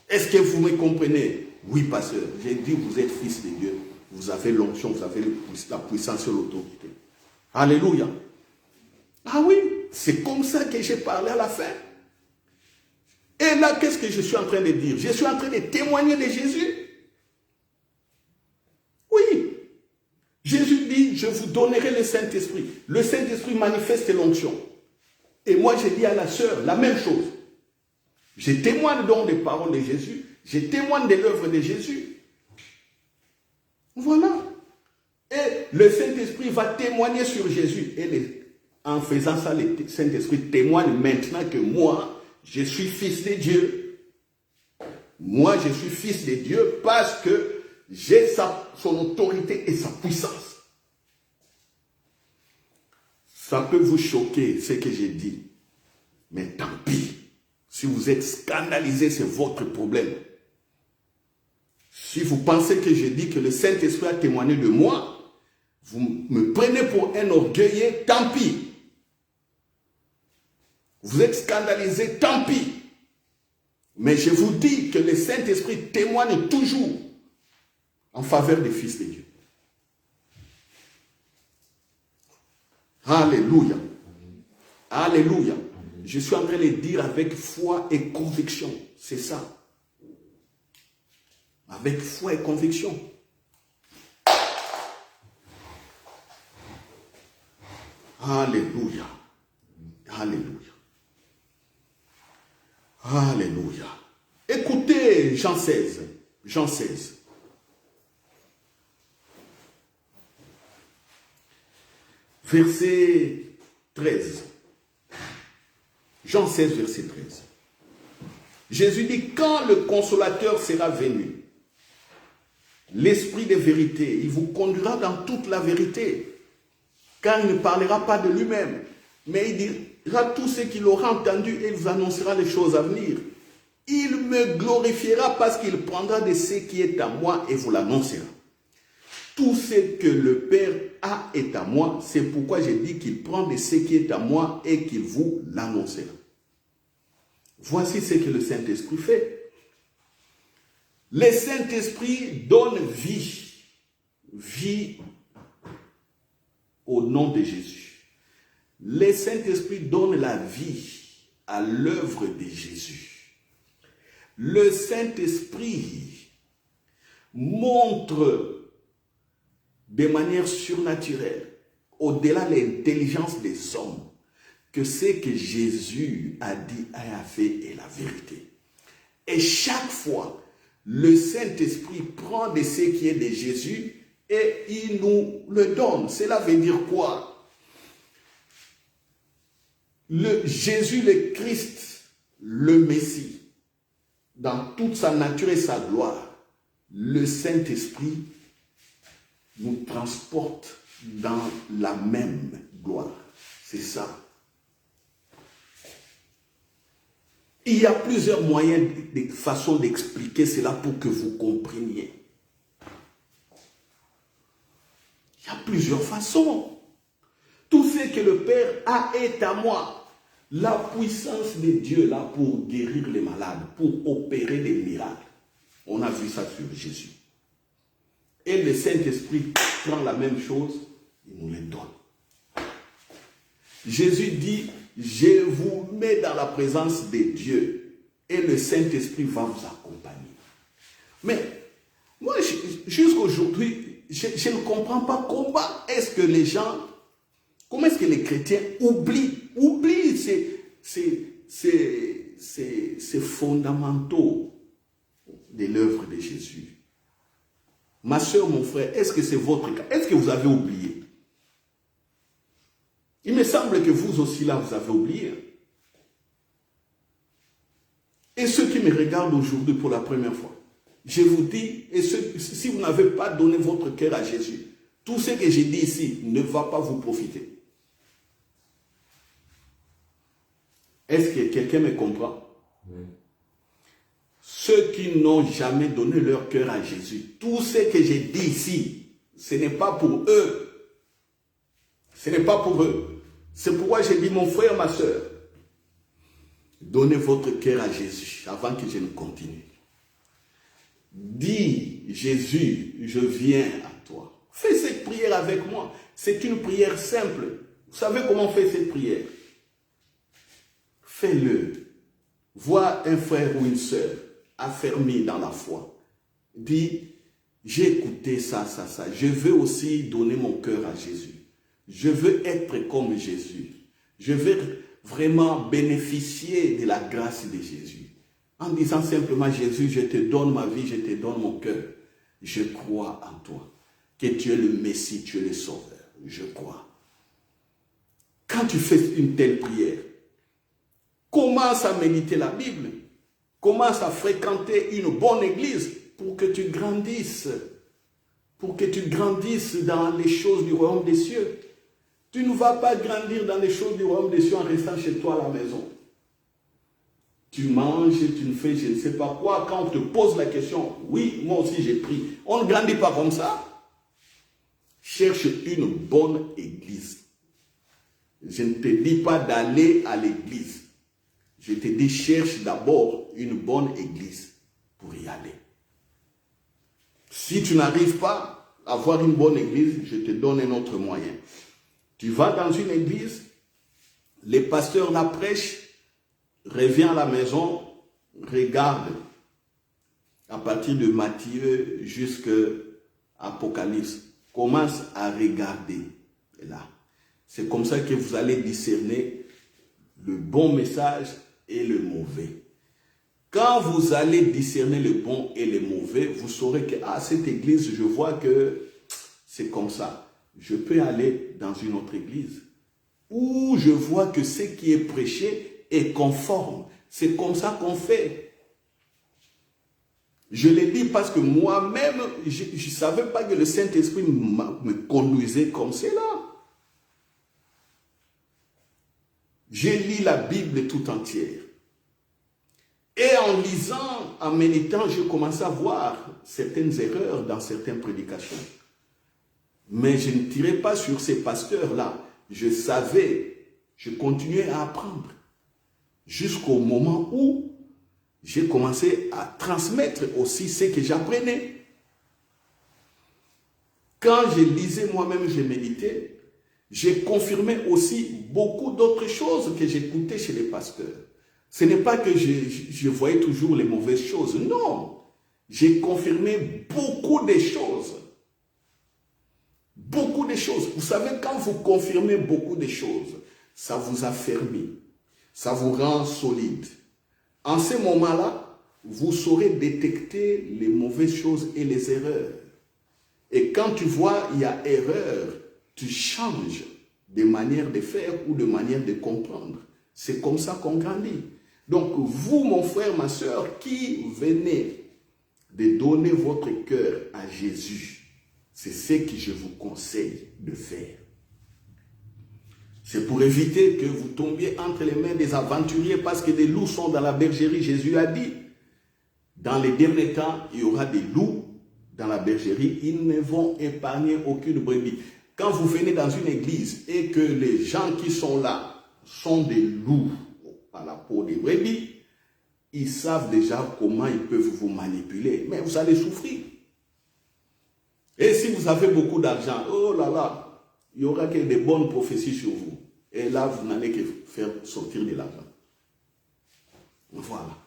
Est-ce que vous me comprenez? Oui, pasteur. J'ai dit, vous êtes fils de Dieu. Vous avez l'onction, vous avez la puissance et l'autorité. Alléluia. Ah oui, c'est comme ça que j'ai parlé à la fin. Et là, qu'est-ce que je suis en train de dire? Je suis en train de témoigner de Jésus. Oui. Jésus dit, je vous donnerai le Saint-Esprit. Le Saint-Esprit manifeste l'onction. Et moi, j'ai dit à la sœur la même chose. Je témoigne donc des paroles de Jésus. Je témoigne de l'œuvre de Jésus. Voilà. Et le Saint-Esprit va témoigner sur Jésus. Et en faisant ça, le Saint-Esprit témoigne maintenant que moi, je suis fils de Dieu. Moi, je suis fils de Dieu parce que j'ai son autorité et sa puissance. Ça peut vous choquer ce que j'ai dit. Mais tant pis. Si vous êtes scandalisé, c'est votre problème. Si vous pensez que je dis que le Saint-Esprit a témoigné de moi, vous me prenez pour un orgueilleux, tant pis. Vous êtes scandalisé, tant pis. Mais je vous dis que le Saint-Esprit témoigne toujours en faveur des fils de Dieu. Alléluia. Alléluia. Je suis en train de le dire avec foi et conviction. C'est ça. Avec foi et conviction. Alléluia. Alléluia. Alléluia. Écoutez Jean 16. Jean 16. Verset 13. Jean 16, verset 13. Jésus dit, quand le consolateur sera venu, l'esprit de vérité, il vous conduira dans toute la vérité, car il ne parlera pas de lui-même, mais il dira tout ce qu'il aura entendu et il vous annoncera les choses à venir. Il me glorifiera parce qu'il prendra de ce qui est à moi et vous l'annoncera. Tout ce que le Père a est à moi, c'est pourquoi j'ai dit qu'il prend de ce qui est à moi et qu'il vous l'annoncera. Voici ce que le Saint-Esprit fait. Le Saint-Esprit donne vie. Vie au nom de Jésus. Le Saint-Esprit donne la vie à l'œuvre de Jésus. Le Saint-Esprit montre de manière surnaturelle, au-delà de l'intelligence des hommes, que ce que Jésus a dit, a fait est la vérité. Et chaque fois, le Saint-Esprit prend de ce qui est de Jésus et il nous le donne. Cela veut dire quoi? Jésus le Christ, le Messie, dans toute sa nature et sa gloire, le Saint-Esprit nous transporte dans la même gloire. C'est ça. Il y a plusieurs moyens, de façons d'expliquer cela pour que vous compreniez. Il y a plusieurs façons. Tout ce que le Père a est à moi. La puissance de Dieu là pour guérir les malades, pour opérer des miracles. On a vu ça sur Jésus. Et le Saint-Esprit prend la même chose, il nous les donne. Jésus dit, je vous mets dans la présence de Dieu et le Saint-Esprit va vous accompagner. Mais moi, jusqu'aujourd'hui, je ne comprends pas comment est-ce que les gens, comment est-ce que les chrétiens oublient ces fondamentaux de l'œuvre de Jésus. Ma soeur, mon frère, est-ce que c'est votre cas? Est-ce que vous avez oublié? Il me semble que vous aussi là, vous avez oublié. Et ceux qui me regardent aujourd'hui pour la première fois, je vous dis, si vous n'avez pas donné votre cœur à Jésus, tout ce que j'ai dit ici ne va pas vous profiter. Est-ce que quelqu'un me comprend? Oui. Ceux qui n'ont jamais donné leur cœur à Jésus, tout ce que j'ai dit ici, ce n'est pas pour eux. Ce n'est pas pour eux. C'est pourquoi j'ai dit, mon frère, ma soeur, donnez votre cœur à Jésus avant que je ne continue. Dis, Jésus, je viens à toi. Fais cette prière avec moi. C'est une prière simple. Vous savez comment on fait cette prière? Fais-le. Vois un frère ou une sœur affermi dans la foi. Dis, j'ai écouté ça. Je veux aussi donner mon cœur à Jésus. Je veux être comme Jésus. Je veux vraiment bénéficier de la grâce de Jésus. En disant simplement, Jésus, je te donne ma vie, je te donne mon cœur. Je crois en toi. Que tu es le Messie, tu es le Sauveur. Je crois. Quand tu fais une telle prière, commence à méditer la Bible. Commence à fréquenter une bonne église pour que tu grandisses. Pour que tu grandisses dans les choses du royaume des cieux. Tu ne vas pas grandir dans les choses du royaume des cieux en restant chez toi à la maison. Tu manges, tu ne fais je ne sais pas quoi. Quand on te pose la question, oui, moi aussi j'ai pris. On ne grandit pas comme ça. Cherche une bonne église. Je ne te dis pas d'aller à l'église. Je te dis, cherche d'abord une bonne église pour y aller. Si tu n'arrives pas à avoir une bonne église, je te donne un autre moyen. Tu vas dans une église, les pasteurs la prêchent, reviens à la maison, regarde à partir de Matthieu jusqu'à Apocalypse. Commence à regarder. Et là, c'est comme ça que vous allez discerner le bon message et le mauvais. Quand vous allez discerner le bon et le mauvais, vous saurez que cette église, je vois que c'est comme ça. Je peux aller dans une autre église où je vois que ce qui est prêché est conforme. C'est comme ça qu'on fait. Je l'ai dit parce que moi-même, je ne savais pas que le Saint-Esprit me conduisait comme cela. J'ai lu la Bible tout entière. Et en lisant, en méditant, je commençais à voir certaines erreurs dans certaines prédications. Mais je ne tirais pas sur ces pasteurs-là. Je savais, je continuais à apprendre. Jusqu'au moment où j'ai commencé à transmettre aussi ce que j'apprenais. Quand je lisais moi-même, je méditais, j'ai confirmé aussi beaucoup d'autres choses que j'écoutais chez les pasteurs. Ce n'est pas que je voyais toujours les mauvaises choses. Non. J'ai confirmé beaucoup de choses. Beaucoup de choses. Vous savez, quand vous confirmez beaucoup de choses, ça vous affermit. Ça vous rend solide. En ce moment-là, vous saurez détecter les mauvaises choses et les erreurs. Et quand tu vois il y a erreur, tu changes de manière de faire ou de manière de comprendre. C'est comme ça qu'on grandit. Donc vous, mon frère, ma soeur, qui venez de donner votre cœur à Jésus, c'est ce que je vous conseille de faire. C'est pour éviter que vous tombiez entre les mains des aventuriers parce que des loups sont dans la bergerie. Jésus a dit, dans les derniers temps, il y aura des loups dans la bergerie. Ils ne vont épargner aucune brebis. Quand vous venez dans une église et que les gens qui sont là sont des loups à la peau des brebis, ils savent déjà comment ils peuvent vous manipuler. Mais vous allez souffrir. Et si vous avez beaucoup d'argent, oh là là, il y aura que des bonnes prophéties sur vous. Et là, vous n'allez que faire sortir de l'argent. Voilà.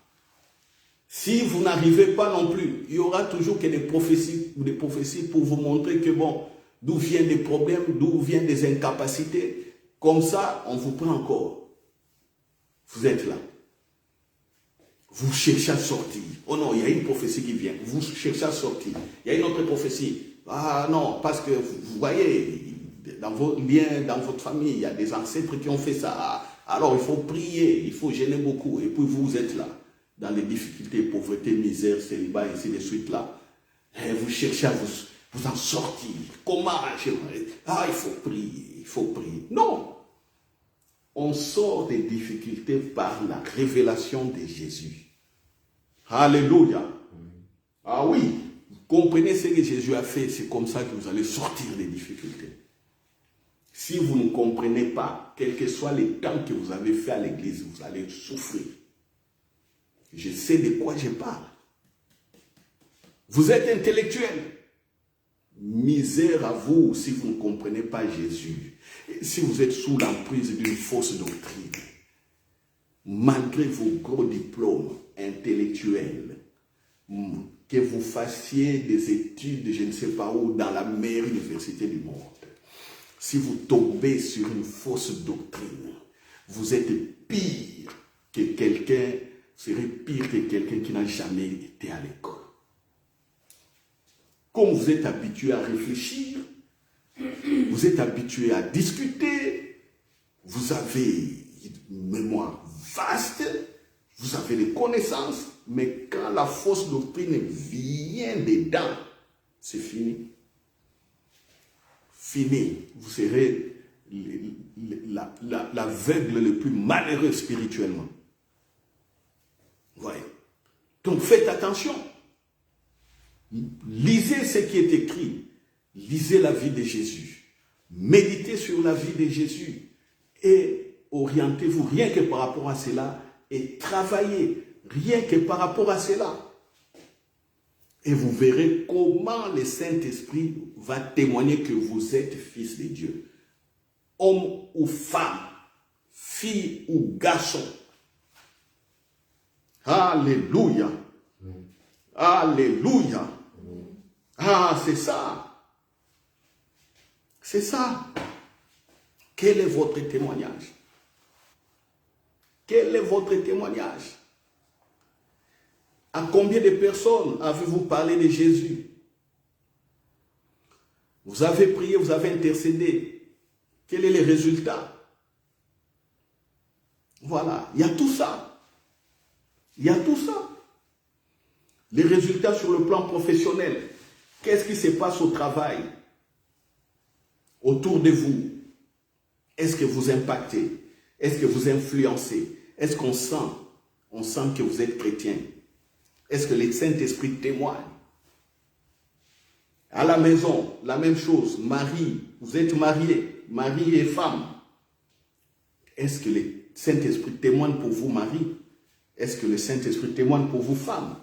Si vous n'arrivez pas non plus, il y aura toujours que des prophéties pour vous montrer que bon, d'où viennent des problèmes, d'où viennent des incapacités. Comme ça, on vous prend encore. Vous êtes là. Vous cherchez à sortir. Oh non, il y a une prophétie qui vient. Vous cherchez à sortir. Il y a une autre prophétie. Ah non, parce que vous voyez, dans vos liens, dans votre famille, il y a des ancêtres qui ont fait ça. Alors il faut prier, il faut gêner beaucoup. Et puis vous êtes là, dans les difficultés, pauvreté, misère, célibat, ainsi de suite là. Et vous cherchez à vous en sortir. Comment? Ah, il faut prier, il faut prier. Non. On sort des difficultés par la révélation de Jésus. Alléluia. Ah oui, vous comprenez ce que Jésus a fait, c'est comme ça que vous allez sortir des difficultés. Si vous ne comprenez pas, quel que soit les temps que vous avez fait à l'église, vous allez souffrir. Je sais de quoi je parle. Vous êtes intellectuel. Misère à vous si vous ne comprenez pas Jésus. Et si vous êtes sous l'emprise d'une fausse doctrine, malgré vos gros diplômes intellectuels, que vous fassiez des études, je ne sais pas où, dans la meilleure université du monde, si vous tombez sur une fausse doctrine, vous êtes pire que quelqu'un, serait pire que quelqu'un qui n'a jamais été à l'école. Comme vous êtes habitué à réfléchir, vous êtes habitué à discuter, vous avez une mémoire vaste, vous avez des connaissances, mais quand la fausse doctrine vient dedans, c'est fini. Fini. Vous serez l'aveugle le plus malheureux spirituellement. Voyez. Donc faites attention. Lisez ce qui est écrit. Lisez la vie de Jésus. Méditez sur la vie de Jésus. Et orientez-vous rien que par rapport à cela. Et travaillez rien que par rapport à cela. Et vous verrez comment le Saint-Esprit va témoigner que vous êtes fils de Dieu. Homme ou femme, fille ou garçon. Alléluia. Alléluia. Ah, c'est ça. C'est ça. Quel est votre témoignage? Quel est votre témoignage? À combien de personnes avez-vous parlé de Jésus? Vous avez prié, vous avez intercédé. Quel est le résultat? Voilà, il y a tout ça. Il y a tout ça. Les résultats sur le plan professionnel. Qu'est-ce qui se passe au travail? Autour de vous. Est-ce que vous impactez? Est-ce que vous influencez? Est-ce qu'on sent que vous êtes chrétien? Est-ce que le Saint-Esprit témoigne? À la maison, la même chose. Marie, vous êtes mariés, mari et femme. Est-ce que le Saint-Esprit témoigne pour vous, Marie? Est-ce que le Saint-Esprit témoigne pour vous, femmes?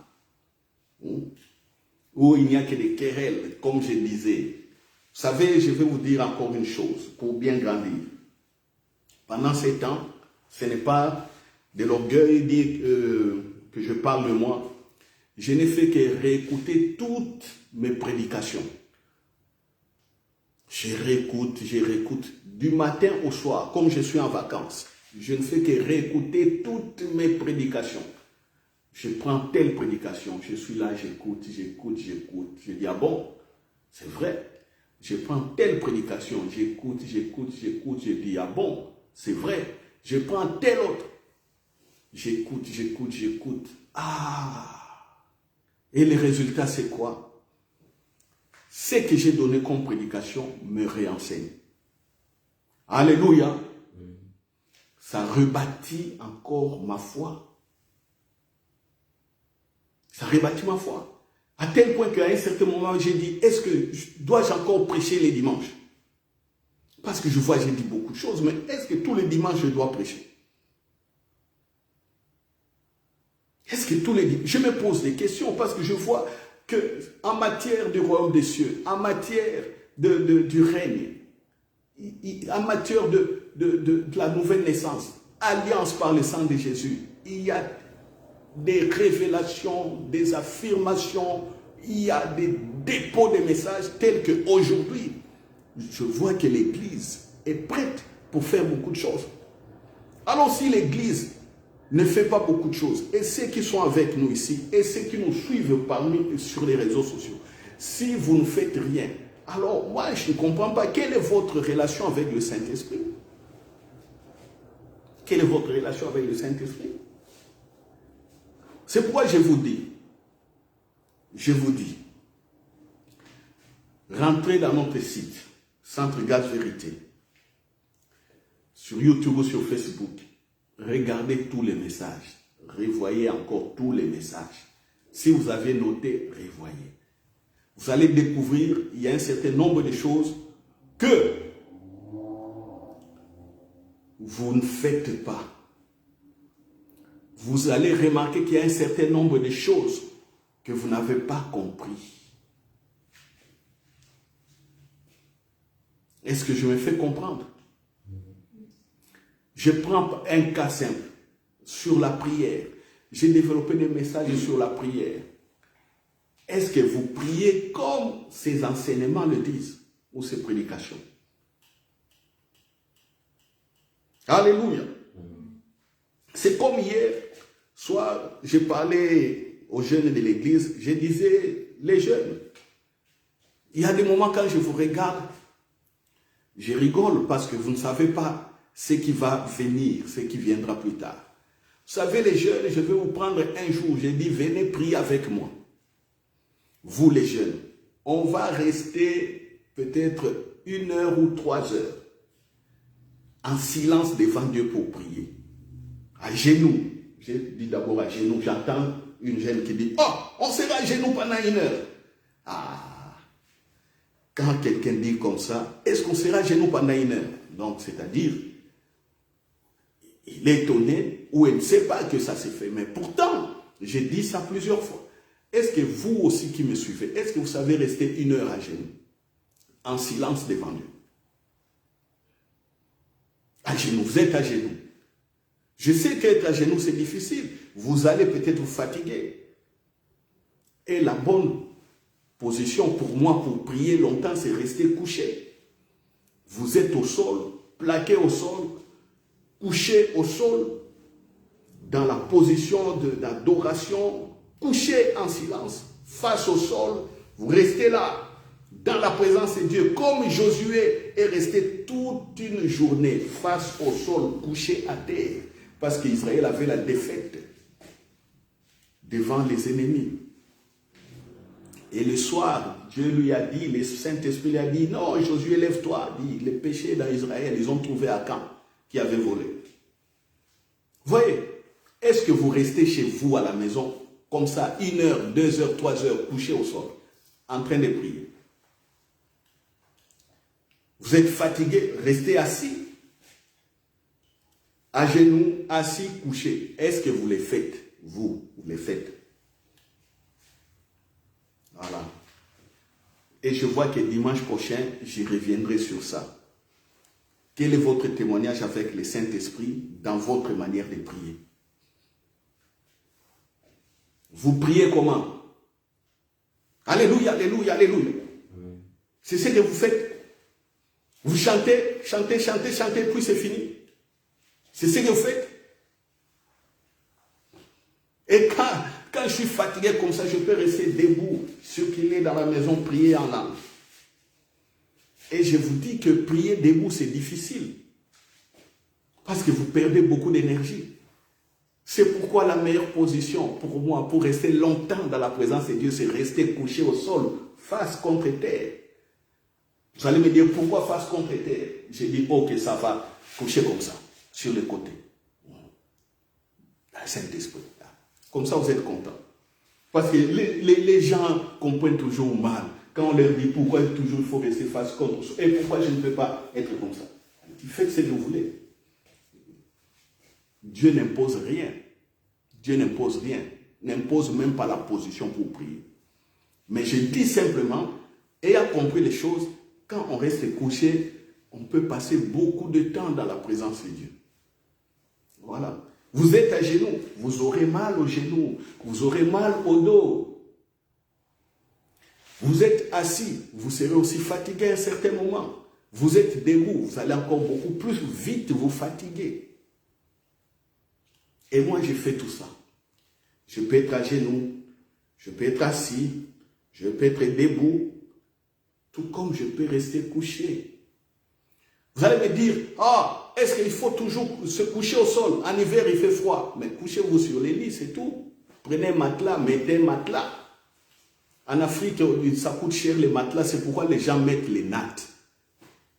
Ou il n'y a que des querelles, comme je disais. savez, je vais vous dire encore une chose pour bien grandir. Pendant ces temps, ce n'est pas de l'orgueil dire que je parle de moi. Je n'ai fait que réécouter toutes mes prédications. Je réécoute du matin au soir, comme je suis en vacances. Je ne fais que réécouter toutes mes prédications. Je prends telle prédication, je suis là, j'écoute. Je dis, ah bon, c'est vrai. Je prends telle prédication, j'écoute. Je dis, ah bon, c'est vrai. Je prends telle autre. J'écoute. Ah! Et le résultat, c'est quoi? Ce que j'ai donné comme prédication me réenseigne. Alléluia. Ça rebâtit encore ma foi. Ça rebâtit ma foi. À tel point qu'à un certain moment, j'ai dit, est-ce que dois-je encore prêcher les dimanches? Parce que je vois, j'ai dit beaucoup de choses, mais est-ce que tous les dimanches, je dois prêcher? Est-ce que tous les dimanches, je me pose des questions parce que je vois qu'en matière du royaume des cieux, en matière du règne, en matière de la nouvelle naissance, alliance par le sang de Jésus, il y a des révélations, des affirmations, il y a des dépôts de messages tels qu'aujourd'hui, je vois que l'Église est prête pour faire beaucoup de choses. Alors si l'Église ne fait pas beaucoup de choses, et ceux qui sont avec nous ici, et ceux qui nous suivent sur les réseaux sociaux, si vous ne faites rien, alors moi je ne comprends pas, quelle est votre relation avec le Saint-Esprit? Quelle est votre relation avec le Saint-Esprit? C'est pourquoi je vous dis, rentrez dans notre site, Centre Gaz Vérité, sur YouTube ou sur Facebook, regardez tous les messages, revoyez encore tous les messages. Si vous avez noté, revoyez. Vous allez découvrir, il y a un certain nombre de choses que vous ne faites pas. Vous allez remarquer qu'il y a un certain nombre de choses que vous n'avez pas compris. Est-ce que je me fais comprendre? Je prends un cas simple sur la prière. J'ai développé des messages sur la prière. Est-ce que vous priez comme ces enseignements le disent ou ces prédications? Alléluia. C'est comme hier, soit je parlais aux jeunes de l'église, je disais, les jeunes, il y a des moments quand je vous regarde, je rigole parce que vous ne savez pas ce qui va venir, ce qui viendra plus tard. Vous savez, les jeunes, je vais vous prendre un jour, j'ai dit, venez prier avec moi. Vous les jeunes, on va rester peut-être 1 heure ou 3 heures en silence devant Dieu pour prier. À genoux. J'ai dit d'abord à genoux, j'entends une jeune qui dit, oh, on sera à genoux pendant 1 heure. Ah, quand quelqu'un dit comme ça, est-ce qu'on sera à genoux pendant 1 heure? Donc, c'est-à-dire, il est étonné ou il ne sait pas que ça s'est fait. Mais pourtant, j'ai dit ça plusieurs fois. Est-ce que vous aussi qui me suivez, est-ce que vous savez rester 1 heure à genoux, en silence devant Dieu? À genoux, vous êtes à genoux. Je sais qu'être à genoux, c'est difficile. Vous allez peut-être vous fatiguer. Et la bonne position pour moi, pour prier longtemps, c'est rester couché. Vous êtes au sol, plaqué au sol, couché au sol, dans la position d'adoration, couché en silence, face au sol. Vous restez là, dans la présence de Dieu, comme Josué est resté toute une journée face au sol, couché à terre, parce qu'Israël avait la défaite devant les ennemis. Et le soir, Dieu lui a dit, le Saint-Esprit lui a dit, non, Josué, lève-toi, dit, les péchés dans Israël, ils ont trouvé Akan qui avait volé. Voyez, est-ce que vous restez chez vous à la maison, comme ça, 1 heure, 2 heures, 3 heures, couché au sol, en train de prier? Vous êtes fatigué, restez assis, à genoux, assis, couché. Est-ce que vous les faites? Vous les faites. Voilà. Et je vois que dimanche prochain, j'y reviendrai sur ça. Quel est votre témoignage avec le Saint-Esprit dans votre manière de prier? Vous priez comment? Alléluia, alléluia, alléluia. C'est ce que vous faites. Vous chantez, chantez, chantez, chantez, puis c'est fini. C'est ce que vous faites. Et quand je suis fatigué comme ça, je peux rester debout, ce qu'il est dans la maison, prier en langue. Et je vous dis que prier debout, c'est difficile. Parce que vous perdez beaucoup d'énergie. C'est pourquoi la meilleure position pour moi, pour rester longtemps dans la présence de Dieu, c'est rester couché au sol, face contre terre. Vous allez me dire, pourquoi face contre terre? J'ai dit, ok, ça va, coucher comme ça, sur le côté. Saint-Esprit. Comme ça, vous êtes content. Parce que les gens comprennent toujours mal. Quand on leur dit pourquoi toujours il faut rester face contre, et pourquoi je ne peux pas être comme ça. Faites ce que vous voulez. Dieu n'impose rien. Dieu n'impose rien. N'impose même pas la position pour prier. Mais je dis simplement, ayant compris les choses, quand on reste couché, on peut passer beaucoup de temps dans la présence de Dieu. Voilà. Vous êtes à genoux, vous aurez mal aux genoux, vous aurez mal au dos. Vous êtes assis, vous serez aussi fatigué à un certain moment. Vous êtes debout, vous allez encore beaucoup plus vite vous fatiguer. Et moi, j'ai fait tout ça. Je peux être à genoux, je peux être assis, je peux être debout, tout comme je peux rester couché. Vous allez me dire, ah, est-ce qu'il faut toujours se coucher au sol? En hiver, il fait froid. Mais couchez-vous sur les lits, c'est tout. Prenez un matelas, mettez un matelas. En Afrique, ça coûte cher les matelas, c'est pourquoi les gens mettent les nattes.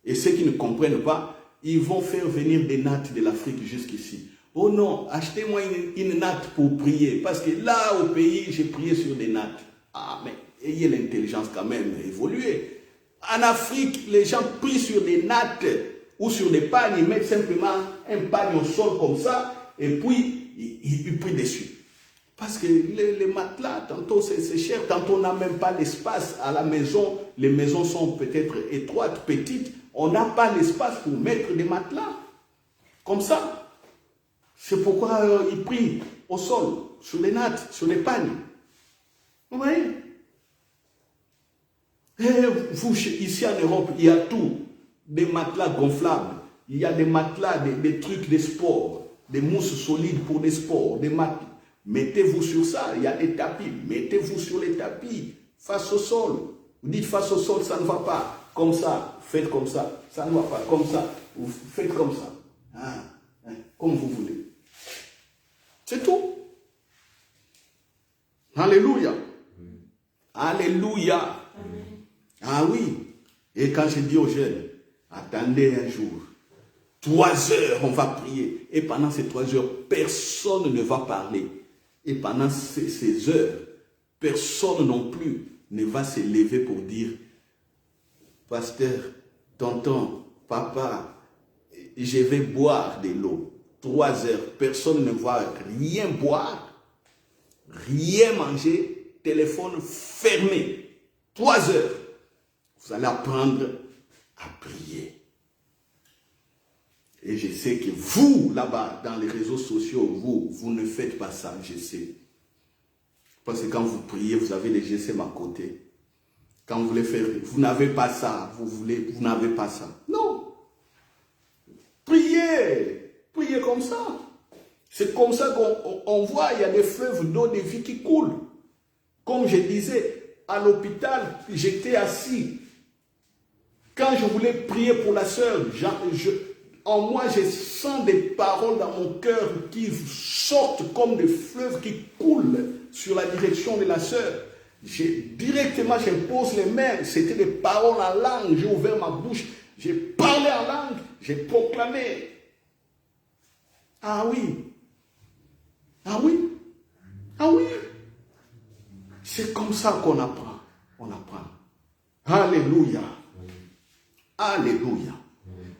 Et ceux qui ne comprennent pas, ils vont faire venir des nattes de l'Afrique jusqu'ici. Oh non, achetez-moi une natte pour prier. Parce que là, au pays, j'ai prié sur des nattes. Ah, mais ayez l'intelligence quand même, évoluez. En Afrique, les gens prient sur des nattes ou sur des pagnes. Ils mettent simplement un pagne au sol comme ça et puis ils prient dessus. Parce que les matelas, tantôt c'est cher, tantôt on n'a même pas l'espace à la maison. Les maisons sont peut-être étroites, petites. On n'a pas l'espace pour mettre des matelas. Comme ça. C'est pourquoi ils prient au sol, sur les nattes, sur les pagnes. Vous voyez? Et vous, ici en Europe, il y a tout. Des matelas gonflables. Il y a des matelas, des trucs de sport. Des mousses solides pour des sports. Des matelas. Mettez-vous sur ça. Il y a des tapis. Mettez-vous sur les tapis. Face au sol. Vous dites face au sol, ça ne va pas. Comme ça. Faites comme ça. Ça ne va pas. Comme ça. Vous faites comme ça. Comme vous voulez. C'est tout. Alléluia. Alléluia. Amen. Ah oui. Et quand je dis aux jeunes, attendez un jour, 3 heures, on va prier. Et pendant ces 3 heures, personne ne va parler. Et pendant ces heures, personne non plus ne va se lever pour dire, pasteur, tonton, papa, je vais boire de l'eau. 3 heures, personne ne va rien boire, rien manger, téléphone fermé. 3 heures. Vous allez apprendre à prier. Et je sais que vous, là-bas, dans les réseaux sociaux, vous ne faites pas ça, je sais. Parce que quand vous priez, vous avez les GSM à côté. Quand vous voulez faire, vous n'avez pas ça, vous n'avez pas ça. Non. Priez. Priez comme ça. C'est comme ça qu'on voit, il y a des fleuves d'eau de vie qui coulent. Comme je disais, à l'hôpital, j'étais assis. Quand je voulais prier pour la sœur, en moi, je sens des paroles dans mon cœur qui sortent comme des fleuves qui coulent sur la direction de la sœur. Directement, je pose les mains. C'était des paroles en langue. J'ai ouvert ma bouche. J'ai parlé en langue. J'ai proclamé. Ah oui. Ah oui. Ah oui. C'est comme ça qu'on apprend. On apprend. Alléluia. Alléluia.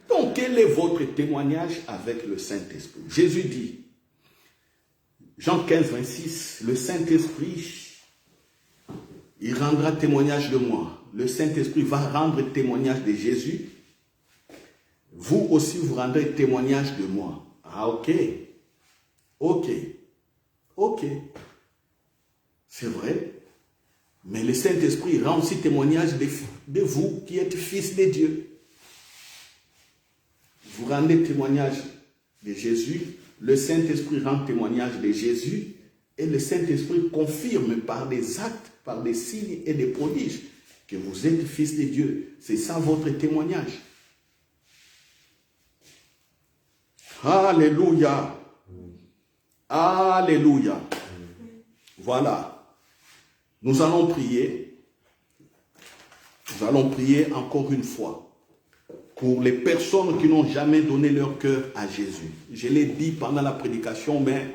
Donc, quel est votre témoignage avec le Saint-Esprit? Jésus dit, Jean 15, 26, le Saint-Esprit, il rendra témoignage de moi. Le Saint-Esprit va rendre témoignage de Jésus. Vous aussi, vous rendrez témoignage de moi. Ah, ok. Ok. Ok. C'est vrai. Mais le Saint-Esprit rend aussi témoignage de vous qui êtes fils de Dieu. Vous rendez témoignage de Jésus. Le Saint-Esprit rend témoignage de Jésus. Et le Saint-Esprit confirme par des actes, par des signes et des prodiges que vous êtes fils de Dieu. C'est ça votre témoignage. Alléluia. Alléluia. Voilà. Nous allons prier. Nous allons prier encore une fois pour les personnes qui n'ont jamais donné leur cœur à Jésus. Je l'ai dit pendant la prédication, mais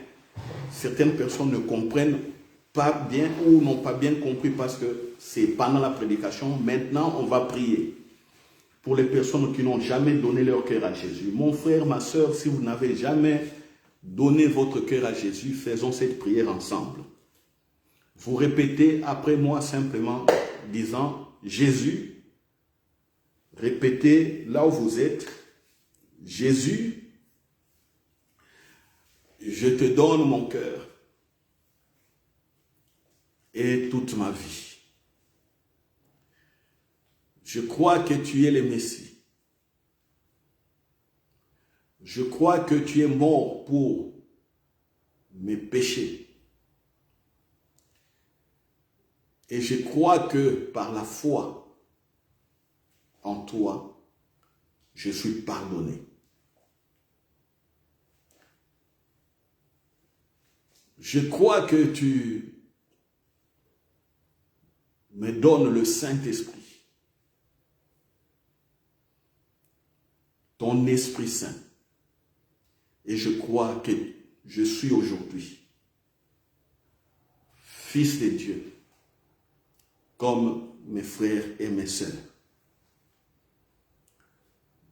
certaines personnes ne comprennent pas bien ou n'ont pas bien compris parce que c'est pendant la prédication. Maintenant, on va prier pour les personnes qui n'ont jamais donné leur cœur à Jésus. Mon frère, ma soeur, si vous n'avez jamais donné votre cœur à Jésus, faisons cette prière ensemble. Vous répétez après moi simplement, disant, Jésus, répétez là où vous êtes, Jésus, je te donne mon cœur et toute ma vie. Je crois que tu es le Messie. Je crois que tu es mort pour mes péchés. Et je crois que par la foi en toi, je suis pardonné. Je crois que tu me donnes le Saint-Esprit, ton Esprit Saint. Et je crois que je suis aujourd'hui fils de Dieu, comme mes frères et mes sœurs.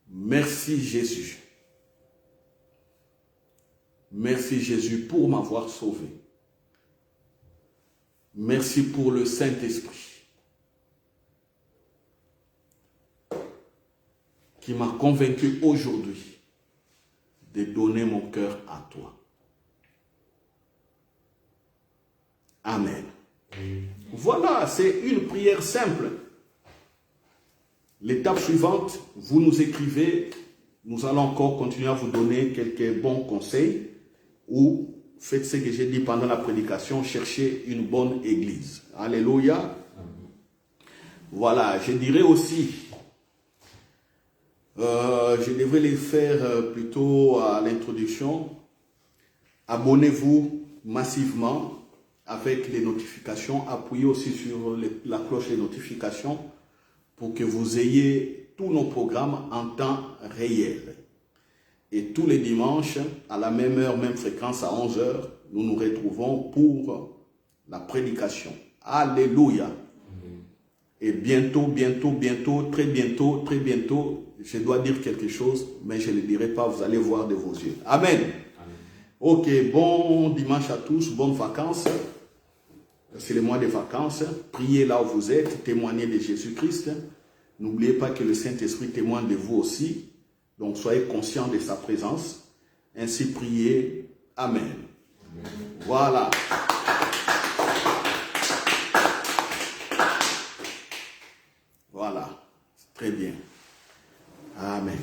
Merci Jésus. Merci Jésus pour m'avoir sauvé. Merci pour le Saint-Esprit qui m'a convaincu aujourd'hui de donner mon cœur à toi. Amen. Voilà, c'est une prière simple. L'étape suivante, vous nous écrivez, nous allons encore continuer à vous donner quelques bons conseils ou faites ce que j'ai dit pendant la prédication, cherchez une bonne église. Alléluia. Voilà, je dirais aussi, je devrais les faire plutôt à l'introduction. Abonnez-vous massivement avec les notifications. Appuyez aussi sur la cloche des notifications pour que vous ayez tous nos programmes en temps réel. Et tous les dimanches, à la même heure, même fréquence, à 11 h, nous nous retrouvons pour la prédication. Alléluia. Et bientôt, très bientôt, je dois dire quelque chose, mais je ne le dirai pas, vous allez voir de vos yeux. Amen. Amen. Ok, bon dimanche à tous, bonnes vacances. C'est le mois des vacances. Priez là où vous êtes, témoignez de Jésus-Christ. N'oubliez pas que le Saint-Esprit témoigne de vous aussi. Donc soyez conscients de sa présence. Ainsi priez. Amen. Amen. Voilà. Voilà. Très bien. Amen.